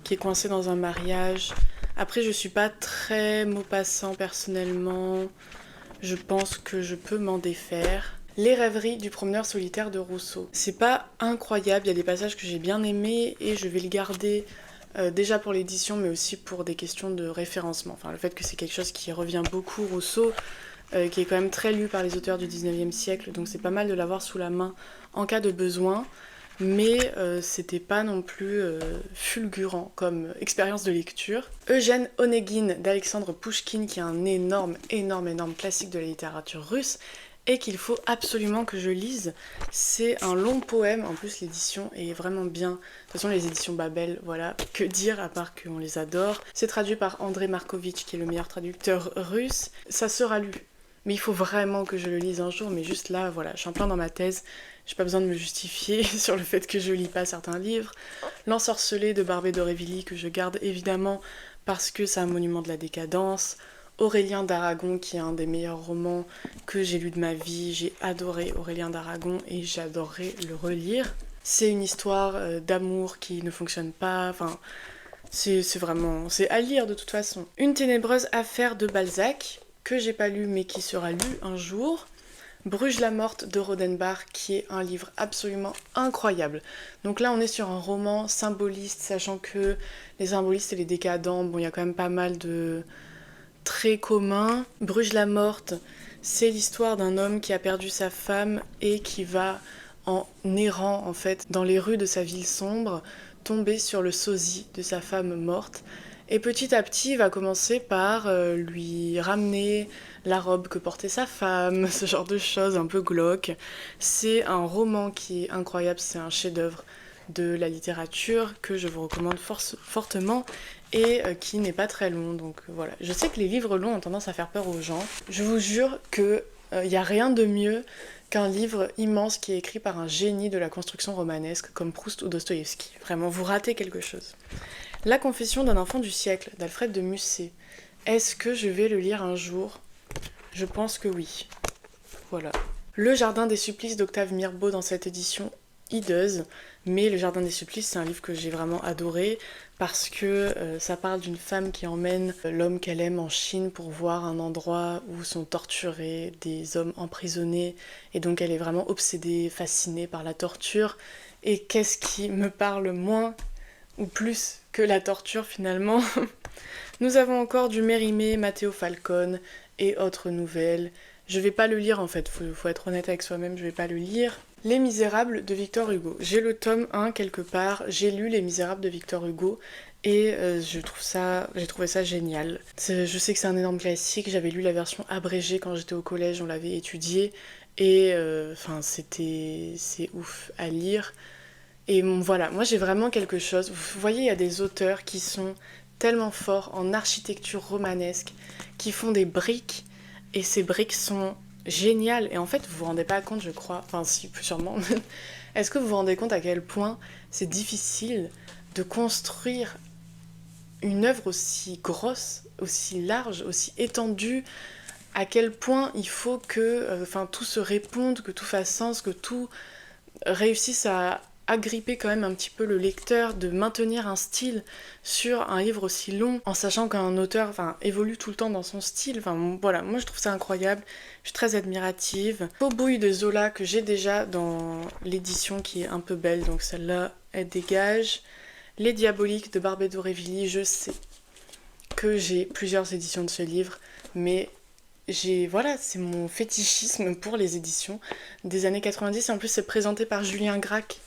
qui est coincée dans un mariage. Après, je suis pas très Maupassant personnellement, je pense que je peux m'en défaire. Les rêveries du promeneur solitaire de Rousseau. C'est pas incroyable, il y a des passages que j'ai bien aimés et je vais le garder déjà pour l'édition mais aussi pour des questions de référencement. Enfin, le fait que c'est quelque chose qui revient beaucoup, Rousseau, qui est quand même très lu par les auteurs du 19e siècle, donc c'est pas mal de l'avoir sous la main en cas de besoin, mais c'était pas non plus fulgurant comme expérience de lecture. Eugène Onegin d'Alexandre Pouchkine, qui est un énorme classique de la littérature russe, et qu'il faut absolument que je lise. C'est un long poème, en plus l'édition est vraiment bien. De toute façon les éditions Babel, voilà, que dire à part qu'on les adore. C'est traduit par André Markovitch, qui est le meilleur traducteur russe. Ça sera lu. Mais il faut vraiment que je le lise un jour, mais juste là, voilà, je suis en plein dans ma thèse, j'ai pas besoin de me justifier sur le fait que je lis pas certains livres. L'Ensorcelé de Barbé d'Aurevilly, que je garde évidemment parce que c'est un monument de la décadence. Aurélien d'Aragon, qui est un des meilleurs romans que j'ai lu de ma vie, j'ai adoré Aurélien d'Aragon et j'adorerais le relire. C'est une histoire d'amour qui ne fonctionne pas, enfin... C'est à lire de toute façon. Une ténébreuse affaire de Balzac, que j'ai pas lu mais qui sera lu un jour. Bruges la morte de Rodenbach, qui est un livre absolument incroyable. Donc là on est sur un roman symboliste, sachant que les symbolistes et les décadents, bon il y a quand même pas mal de traits communs. Bruges la morte, c'est l'histoire d'un homme qui a perdu sa femme et qui va, en errant en fait dans les rues de sa ville sombre, tomber sur le sosie de sa femme morte. Et petit à petit, il va commencer par lui ramener la robe que portait sa femme, ce genre de choses un peu glauques. C'est un roman qui est incroyable, c'est un chef-d'œuvre de la littérature que je vous recommande fortement et qui n'est pas très long. Donc voilà. Je sais que les livres longs ont tendance à faire peur aux gens. Je vous jure que y a rien de mieux qu'un livre immense qui est écrit par un génie de la construction romanesque comme Proust ou Dostoïevski. Vraiment, vous ratez quelque chose. La confession d'un enfant du siècle d'Alfred de Musset. Est-ce que je vais le lire un jour? Je pense que oui. Voilà. Le Jardin des Supplices d'Octave Mirbeau dans cette édition hideuse, mais Le Jardin des Supplices, c'est un livre que j'ai vraiment adoré parce que ça parle d'une femme qui emmène l'homme qu'elle aime en Chine pour voir un endroit où sont torturés des hommes emprisonnés, et donc elle est vraiment obsédée, fascinée par la torture. Et qu'est-ce qui me parle moins ou plus que la torture finalement? Nous avons encore du Mérimée, Matteo Falcone et autres nouvelles. Je vais pas le lire en fait, faut être honnête avec soi-même, je vais pas le lire. Les Misérables de Victor Hugo. J'ai le tome 1 quelque part, j'ai lu Les Misérables de Victor Hugo et j'ai trouvé ça génial. Je sais que c'est un énorme classique, j'avais lu la version abrégée quand j'étais au collège, on l'avait étudié et c'est ouf à lire. Et voilà, moi j'ai vraiment quelque chose. Vous voyez, il y a des auteurs qui sont tellement forts en architecture romanesque, qui font des briques, et ces briques sont géniales. Et en fait, vous vous rendez pas compte, je crois, enfin si, sûrement, est-ce que vous vous rendez compte à quel point c'est difficile de construire une œuvre aussi grosse, aussi large, aussi étendue, à quel point il faut que tout se réponde, que tout fasse sens, que tout réussisse à agripper quand même un petit peu le lecteur, de maintenir un style sur un livre aussi long, en sachant qu'un auteur évolue tout le temps dans son style. Voilà, moi je trouve ça incroyable, je suis très admirative. Faux-bouille de Zola que j'ai déjà dans l'édition qui est un peu belle, donc celle-là elle dégage. Les Diaboliques de Barbey d'Aurevilly, je sais que j'ai plusieurs éditions de ce livre, mais c'est mon fétichisme pour les éditions des années 90, et en plus c'est présenté par Julien Gracq.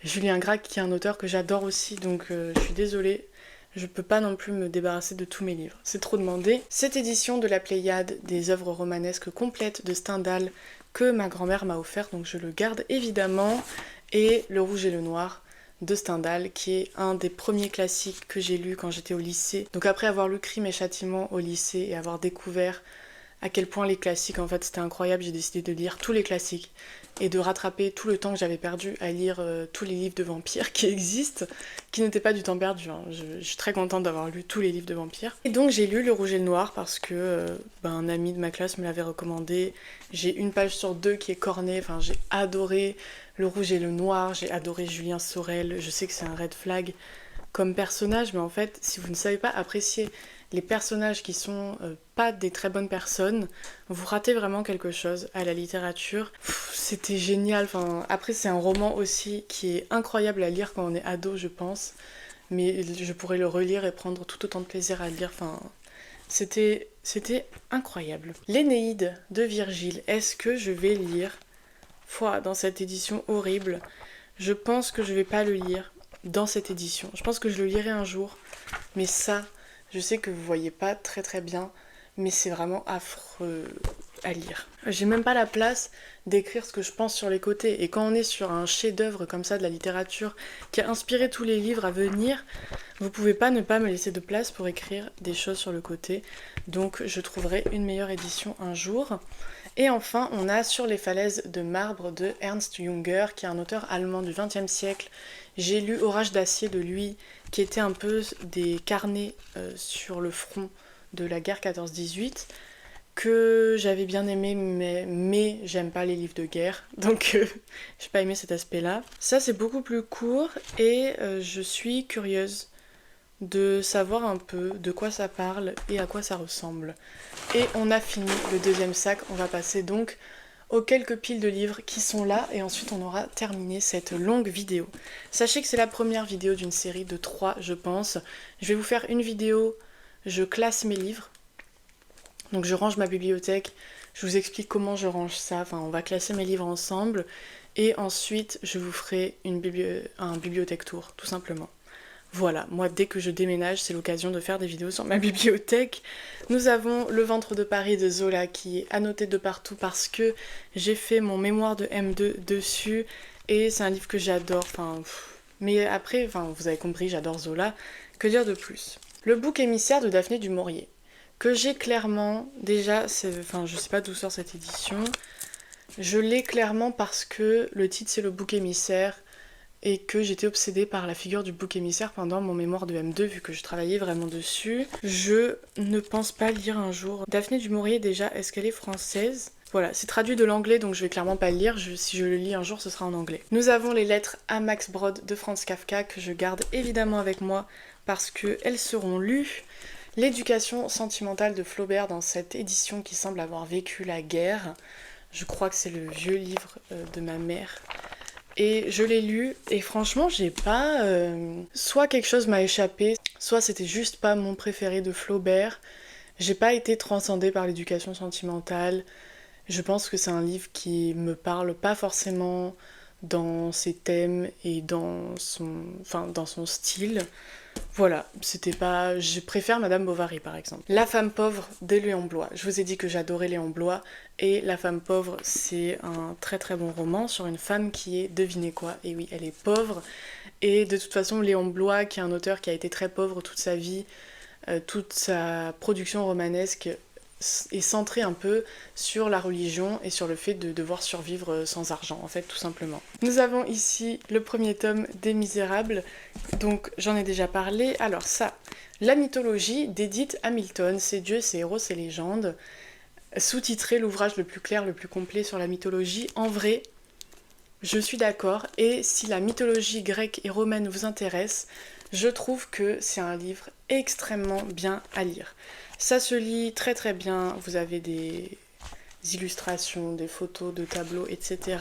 Julien Gracq qui est un auteur que j'adore aussi, donc je suis désolée, je peux pas non plus me débarrasser de tous mes livres, c'est trop demandé. Cette édition de la Pléiade des œuvres romanesques complètes de Stendhal que ma grand-mère m'a offert, donc je le garde évidemment, et Le Rouge et le Noir de Stendhal, qui est un des premiers classiques que j'ai lu quand j'étais au lycée. Donc après avoir lu Crime et Châtiment au lycée et avoir découvert à quel point les classiques, en fait, c'était incroyable, j'ai décidé de lire tous les classiques et de rattraper tout le temps que j'avais perdu à lire tous les livres de vampires qui existent, qui n'étaient pas du temps perdu, hein. Je suis très contente d'avoir lu tous les livres de vampires. Et donc j'ai lu Le Rouge et le Noir parce que un ami de ma classe me l'avait recommandé. J'ai une page sur deux qui est cornée, j'ai adoré Le Rouge et le Noir, j'ai adoré Julien Sorel, je sais que c'est un red flag comme personnage, mais en fait, si vous ne savez pas apprécier les personnages qui sont pas des très bonnes personnes, vous ratez vraiment quelque chose à la littérature. C'était génial. Après, c'est un roman aussi qui est incroyable à lire quand on est ado, je pense. Mais je pourrais le relire et prendre tout autant de plaisir à le lire. C'était incroyable. L'Énéide de Virgile, est-ce que je vais lire dans cette édition horrible? Je pense que je vais pas le lire dans cette édition. Je pense que je le lirai un jour. Mais ça, je sais que vous voyez pas très très bien, mais c'est vraiment affreux à lire. J'ai même pas la place d'écrire ce que je pense sur les côtés. Et quand on est sur un chef-d'œuvre comme ça de la littérature qui a inspiré tous les livres à venir, vous pouvez pas ne pas me laisser de place pour écrire des choses sur le côté. Donc je trouverai une meilleure édition un jour. Et enfin, on a Sur les falaises de marbre de Ernst Junger, qui est un auteur allemand du XXe siècle. J'ai lu Orage d'acier de lui, qui était un peu des carnets sur le front de la guerre 14-18, que j'avais bien aimé, mais j'aime pas les livres de guerre, donc j'ai pas aimé cet aspect-là. Ça, c'est beaucoup plus court, et je suis curieuse de savoir un peu de quoi ça parle et à quoi ça ressemble. Et on a fini le deuxième sac, on va passer donc aux quelques piles de livres qui sont là, et ensuite on aura terminé cette longue vidéo. Sachez que c'est la première vidéo d'une série de 3, je pense. Je vais vous faire une vidéo, je classe mes livres, donc je range ma bibliothèque, je vous explique comment je range ça, on va classer mes livres ensemble, et ensuite je vous ferai un bibliothèque tour, tout simplement. Voilà, moi dès que je déménage, c'est l'occasion de faire des vidéos sur ma bibliothèque. Nous avons Le ventre de Paris de Zola qui est annoté de partout parce que j'ai fait mon mémoire de M2 dessus, et c'est un livre que j'adore, mais après, vous avez compris, j'adore Zola, que dire de plus? Le bouc émissaire de Daphné du Maurier, que j'ai clairement, déjà, je sais pas d'où sort cette édition, Je l'ai clairement parce que le titre c'est le bouc émissaire et que j'étais obsédée par la figure du bouc émissaire pendant mon mémoire de M2 vu que je travaillais vraiment dessus. Je ne pense pas lire un jour. Daphné du Maurier déjà, est-ce qu'elle est française ? Voilà, c'est traduit de l'anglais donc je vais clairement pas le lire, si je le lis un jour ce sera en anglais. Nous avons les lettres à Max Brod de Franz Kafka que je garde évidemment avec moi parce qu'elles seront lues. L'éducation sentimentale de Flaubert dans cette édition qui semble avoir vécu la guerre. Je crois que c'est le vieux livre de ma mère. Et je l'ai lu et franchement j'ai pas... soit quelque chose m'a échappé, soit c'était juste pas mon préféré de Flaubert. J'ai pas été transcendée par l'éducation sentimentale. Je pense que c'est un livre qui me parle pas forcément dans ses thèmes et dans son style. Voilà, c'était pas... Je préfère Madame Bovary par exemple. La femme pauvre de Léon Bloy. Je vous ai dit que j'adorais Léon Bloy et La femme pauvre c'est un très très bon roman sur une femme qui est, devinez quoi, et oui elle est pauvre. Et de toute façon Léon Bloy qui est un auteur qui a été très pauvre toute sa vie, toute sa production romanesque est centrée un peu sur la religion et sur le fait de devoir survivre sans argent, en fait, tout simplement. Nous avons ici le premier tome des Misérables, donc j'en ai déjà parlé. Alors ça, la mythologie d'Edith Hamilton, ses dieux, ses héros, ses légendes, sous-titré l'ouvrage le plus clair, le plus complet sur la mythologie. En vrai, je suis d'accord, et si la mythologie grecque et romaine vous intéresse, je trouve que c'est un livre extrêmement bien à lire. Ça se lit très très bien, vous avez des illustrations, des photos de tableaux, etc.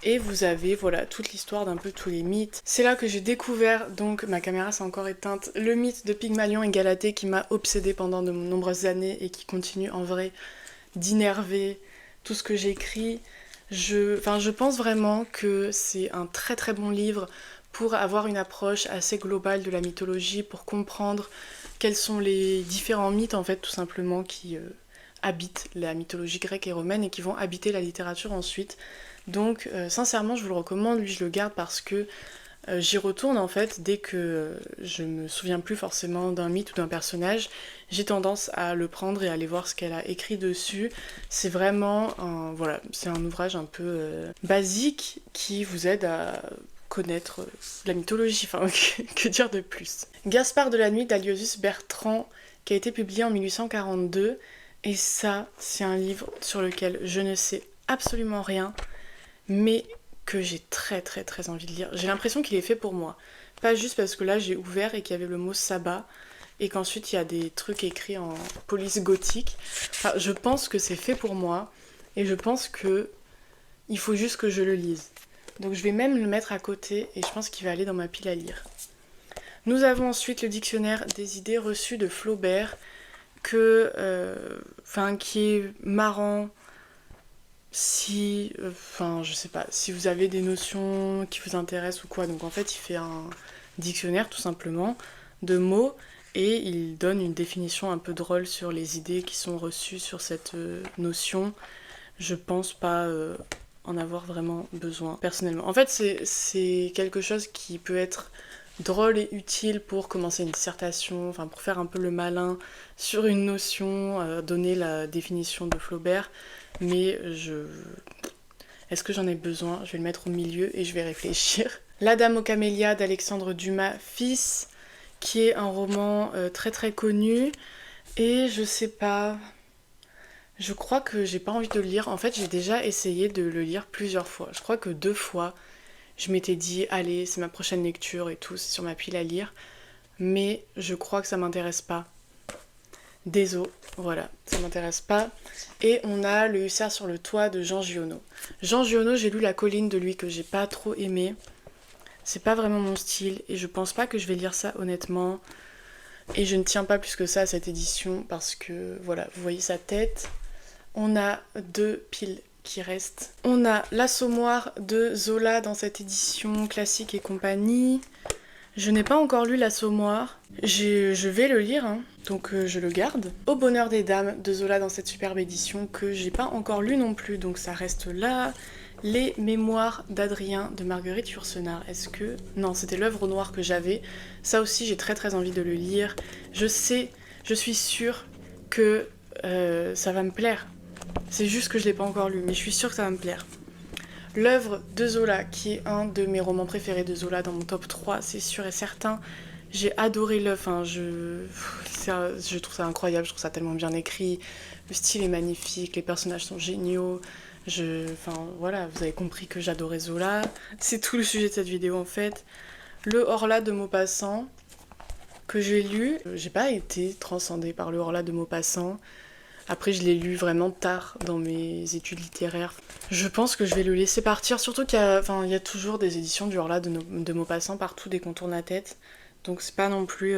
Et vous avez voilà toute l'histoire d'un peu tous les mythes. C'est là que j'ai découvert, donc ma caméra s'est encore éteinte, le mythe de Pygmalion et Galatée qui m'a obsédée pendant de nombreuses années et qui continue en vrai d'innerver tout ce que j'écris. Je pense vraiment que c'est un très très bon livre pour avoir une approche assez globale de la mythologie, pour comprendre quels sont les différents mythes en fait tout simplement qui habitent la mythologie grecque et romaine et qui vont habiter la littérature ensuite. Donc sincèrement je vous le recommande, lui je le garde parce que j'y retourne en fait dès que je me souviens plus forcément d'un mythe ou d'un personnage, j'ai tendance à le prendre et à aller voir ce qu'elle a écrit dessus. C'est vraiment c'est un ouvrage un peu basique qui vous aide à connaître la mythologie, enfin que dire de plus. Gaspard de la Nuit d'Aloysius Bertrand qui a été publié en 1842 et ça c'est un livre sur lequel je ne sais absolument rien mais que j'ai très très très envie de lire. J'ai l'impression qu'il est fait pour moi. Pas juste parce que là j'ai ouvert et qu'il y avait le mot sabbat et qu'ensuite il y a des trucs écrits en police gothique. Enfin, je pense que c'est fait pour moi et je pense que il faut juste que je le lise. Donc je vais même le mettre à côté et je pense qu'il va aller dans ma pile à lire. Nous avons ensuite le dictionnaire des idées reçues de Flaubert qui est marrant si, je sais pas, si vous avez des notions qui vous intéressent ou quoi. Donc en fait il fait un dictionnaire tout simplement de mots et il donne une définition un peu drôle sur les idées qui sont reçues sur cette notion. Je pense pas en avoir vraiment besoin personnellement. En fait c'est quelque chose qui peut être drôle et utile pour commencer une dissertation, enfin pour faire un peu le malin sur une notion, donner la définition de Flaubert, mais est-ce que j'en ai besoin? Je vais le mettre au milieu et je vais réfléchir. La Dame aux camélias d'Alexandre Dumas fils, qui est un roman très très connu, et je sais pas... Je crois que j'ai pas envie de le lire. En fait, j'ai déjà essayé de le lire plusieurs fois. Je crois que 2 fois, je m'étais dit, allez, c'est ma prochaine lecture et tout, c'est sur ma pile à lire. Mais je crois que ça m'intéresse pas. Désolé, voilà, ça m'intéresse pas. Et on a le hussard sur le toit de Jean Giono. Jean Giono, j'ai lu La colline de lui que j'ai pas trop aimé. C'est pas vraiment mon style et je pense pas que je vais lire ça honnêtement. Et je ne tiens pas plus que ça à cette édition parce que, voilà, vous voyez sa tête. On a 2 piles qui restent. On a L'Assommoir de Zola dans cette édition classique et compagnie. Je n'ai pas encore lu L'Assommoir. Je vais le lire, hein, donc je le garde. Au bonheur des dames de Zola dans cette superbe édition que j'ai pas encore lu non plus, donc ça reste là. Les mémoires d'Adrien de Marguerite Yourcenar. Est-ce que... Non, c'était l'œuvre au noir que j'avais. Ça aussi, j'ai très très envie de le lire. Je suis sûre que ça va me plaire. C'est juste que je l'ai pas encore lu, mais je suis sûre que ça va me plaire. L'œuvre de Zola, qui est un de mes romans préférés de Zola dans mon top 3, c'est sûr et certain. J'ai adoré l'œuvre, enfin, je trouve ça incroyable, je trouve ça tellement bien écrit. Le style est magnifique, les personnages sont géniaux. Enfin voilà, vous avez compris que j'adorais Zola. C'est tout le sujet de cette vidéo en fait. Le Horla de Maupassant, que j'ai lu, j'ai pas été transcendée par le Horla de Maupassant. Après, je l'ai lu vraiment tard dans mes études littéraires. Je pense que je vais le laisser partir, surtout il y a toujours des éditions du Horla de Maupassant partout dès qu'on tourne la tête. Donc c'est pas non plus...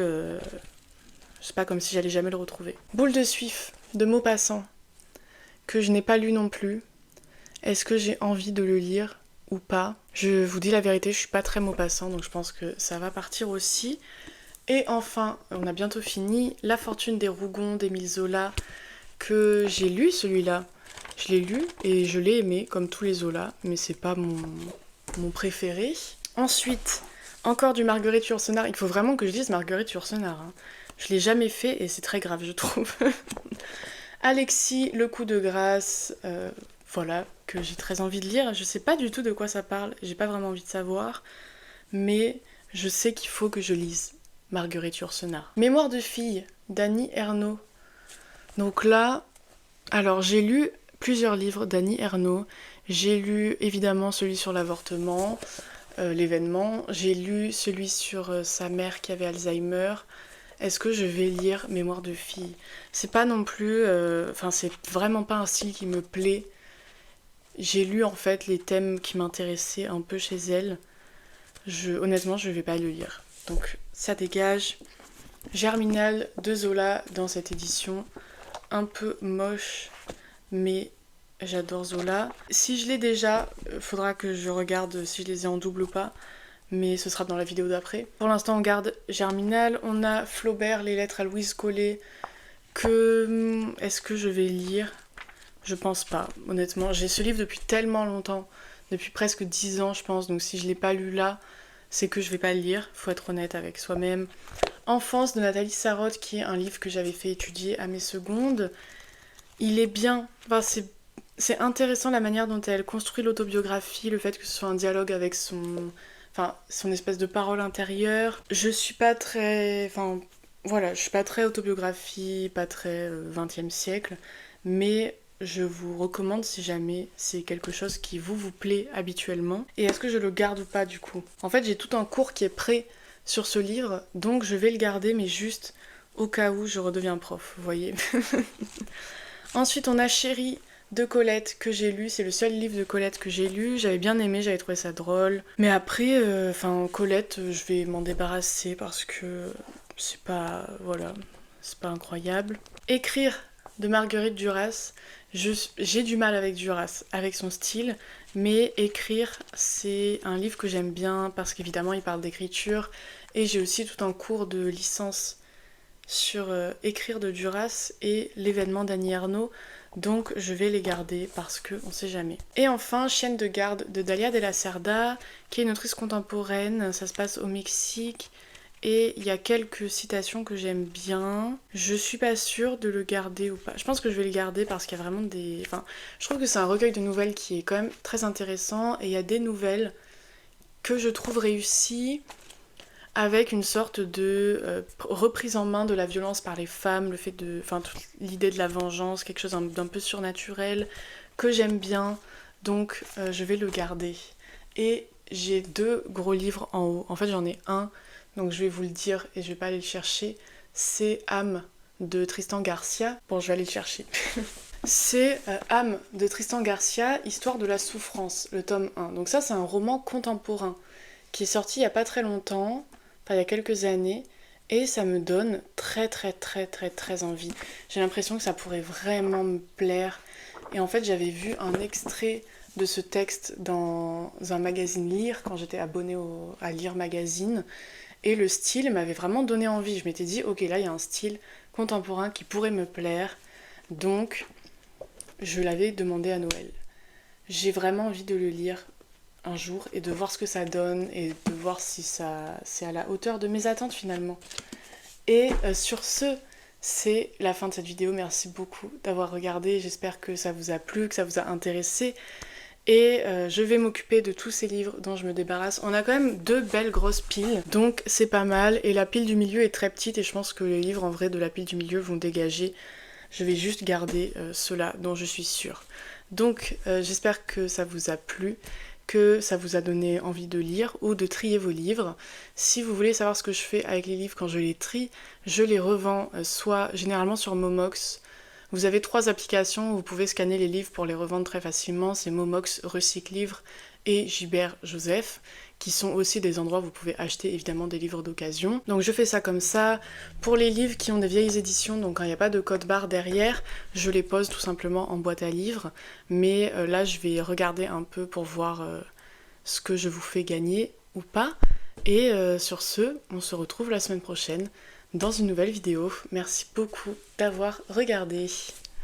c'est pas comme si j'allais jamais le retrouver. Boule de Suif de Maupassant, que je n'ai pas lu non plus. Est-ce que j'ai envie de le lire ou pas? Je vous dis la vérité, je suis pas très Maupassant, donc je pense que ça va partir aussi. Et enfin, on a bientôt fini, La Fortune des Rougons d'Émile Zola, que j'ai lu celui-là. Je l'ai lu et je l'ai aimé, comme tous les Zola, mais c'est pas mon préféré. Ensuite, encore du Marguerite Yourcenar. Il faut vraiment que je lise Marguerite Yourcenar. Hein. Je l'ai jamais fait et c'est très grave, je trouve. Alexis, Le Coup de Grâce, voilà, que j'ai très envie de lire. Je sais pas du tout de quoi ça parle, j'ai pas vraiment envie de savoir, mais je sais qu'il faut que je lise Marguerite Yourcenar. Mémoire de fille d'Annie Ernaux. Donc là, alors j'ai lu plusieurs livres d'Annie Ernaux. J'ai lu évidemment celui sur l'avortement, l'événement. J'ai lu celui sur sa mère qui avait Alzheimer. Est-ce que je vais lire Mémoire de fille? C'est pas non plus... Enfin, c'est vraiment pas un style qui me plaît. J'ai lu en fait les thèmes qui m'intéressaient un peu chez elle. Honnêtement, je vais pas le lire. Donc ça dégage. Germinal de Zola dans cette édition. Un peu moche, mais j'adore Zola. Si je l'ai déjà, faudra que je regarde si je les ai en double ou pas, mais ce sera dans la vidéo d'après. Pour l'instant, on garde Germinal. On a Flaubert, Les Lettres à Louise Collet, que... Est-ce que je vais lire? Je pense pas, honnêtement. J'ai ce livre depuis tellement longtemps, depuis presque 10 ans, je pense, donc si je l'ai pas lu là, c'est que je vais pas le lire, faut être honnête avec soi-même. Enfance de Nathalie Sarraute, qui est un livre que j'avais fait étudier à mes secondes. Il est bien, enfin, c'est intéressant la manière dont elle construit l'autobiographie, le fait que ce soit un dialogue avec son espèce de parole intérieure. Je suis pas très... Enfin, voilà, je suis pas très autobiographie, pas très 20e siècle, mais je vous recommande si jamais c'est quelque chose qui vous plaît habituellement. Et est-ce que je le garde ou pas du coup? En fait, j'ai tout un cours qui est prêt sur ce livre, donc je vais le garder, mais juste au cas où je redeviens prof, vous voyez. Ensuite, on a Chérie de Colette que j'ai lu, c'est le seul livre de Colette que j'ai lu, j'avais bien aimé, j'avais trouvé ça drôle. Mais après, Colette, je vais m'en débarrasser parce que c'est pas, voilà, c'est pas incroyable. Écrire de Marguerite Duras, j'ai du mal avec Duras, avec son style, mais écrire, c'est un livre que j'aime bien parce qu'évidemment il parle d'écriture et j'ai aussi tout un cours de licence sur écrire de Duras et l'événement d'Annie Ernaux, donc je vais les garder parce que on sait jamais. Et enfin, Chienne de garde de Dalia de la Cerda, qui est une autrice contemporaine, ça se passe au Mexique. Et il y a quelques citations que j'aime bien. Je suis pas sûre de le garder ou pas. Je pense que je vais le garder parce qu'il y a vraiment des... Enfin, je trouve que c'est un recueil de nouvelles qui est quand même très intéressant. Et il y a des nouvelles que je trouve réussies avec une sorte de reprise en main de la violence par les femmes, le fait de... Enfin, toute l'idée de la vengeance, quelque chose d'un peu surnaturel, que j'aime bien. Donc, je vais le garder. Et j'ai 2 gros livres en haut. En fait, j'en ai un... Donc je vais vous le dire et je vais pas aller le chercher. C'est Âme de Tristan Garcia. Bon, je vais aller le chercher. C'est Âme de Tristan Garcia, Histoire de la souffrance, le tome 1. Donc ça, c'est un roman contemporain qui est sorti il y a pas très longtemps, enfin il y a quelques années, et ça me donne très envie. J'ai l'impression que ça pourrait vraiment me plaire. Et en fait, j'avais vu un extrait de ce texte dans un magazine Lire, quand j'étais abonnée à Lire Magazine. Et le style m'avait vraiment donné envie. Je m'étais dit, ok, là, il y a un style contemporain qui pourrait me plaire. Donc, je l'avais demandé à Noël. J'ai vraiment envie de le lire un jour et de voir ce que ça donne et de voir si c'est à la hauteur de mes attentes finalement. Et sur ce, c'est la fin de cette vidéo. Merci beaucoup d'avoir regardé. J'espère que ça vous a plu, que ça vous a intéressé. Et je vais m'occuper de tous ces livres dont je me débarrasse. On a quand même 2 belles grosses piles, donc c'est pas mal. Et la pile du milieu est très petite et je pense que les livres en vrai de la pile du milieu vont dégager. Je vais juste garder ceux-là dont je suis sûre. Donc j'espère que ça vous a plu, que ça vous a donné envie de lire ou de trier vos livres. Si vous voulez savoir ce que je fais avec les livres quand je les trie, je les revends soit généralement sur Momox. Vous avez 3 applications où vous pouvez scanner les livres pour les revendre très facilement. C'est Momox, Recyclivre et Gilbert Joseph, qui sont aussi des endroits où vous pouvez acheter évidemment des livres d'occasion. Donc je fais ça comme ça. Pour les livres qui ont des vieilles éditions, donc quand il n'y a pas de code barre derrière, je les pose tout simplement en boîte à livres. Mais là je vais regarder un peu pour voir ce que je vous fais gagner ou pas. Et sur ce, on se retrouve la semaine prochaine dans une nouvelle vidéo. Merci beaucoup d'avoir regardé.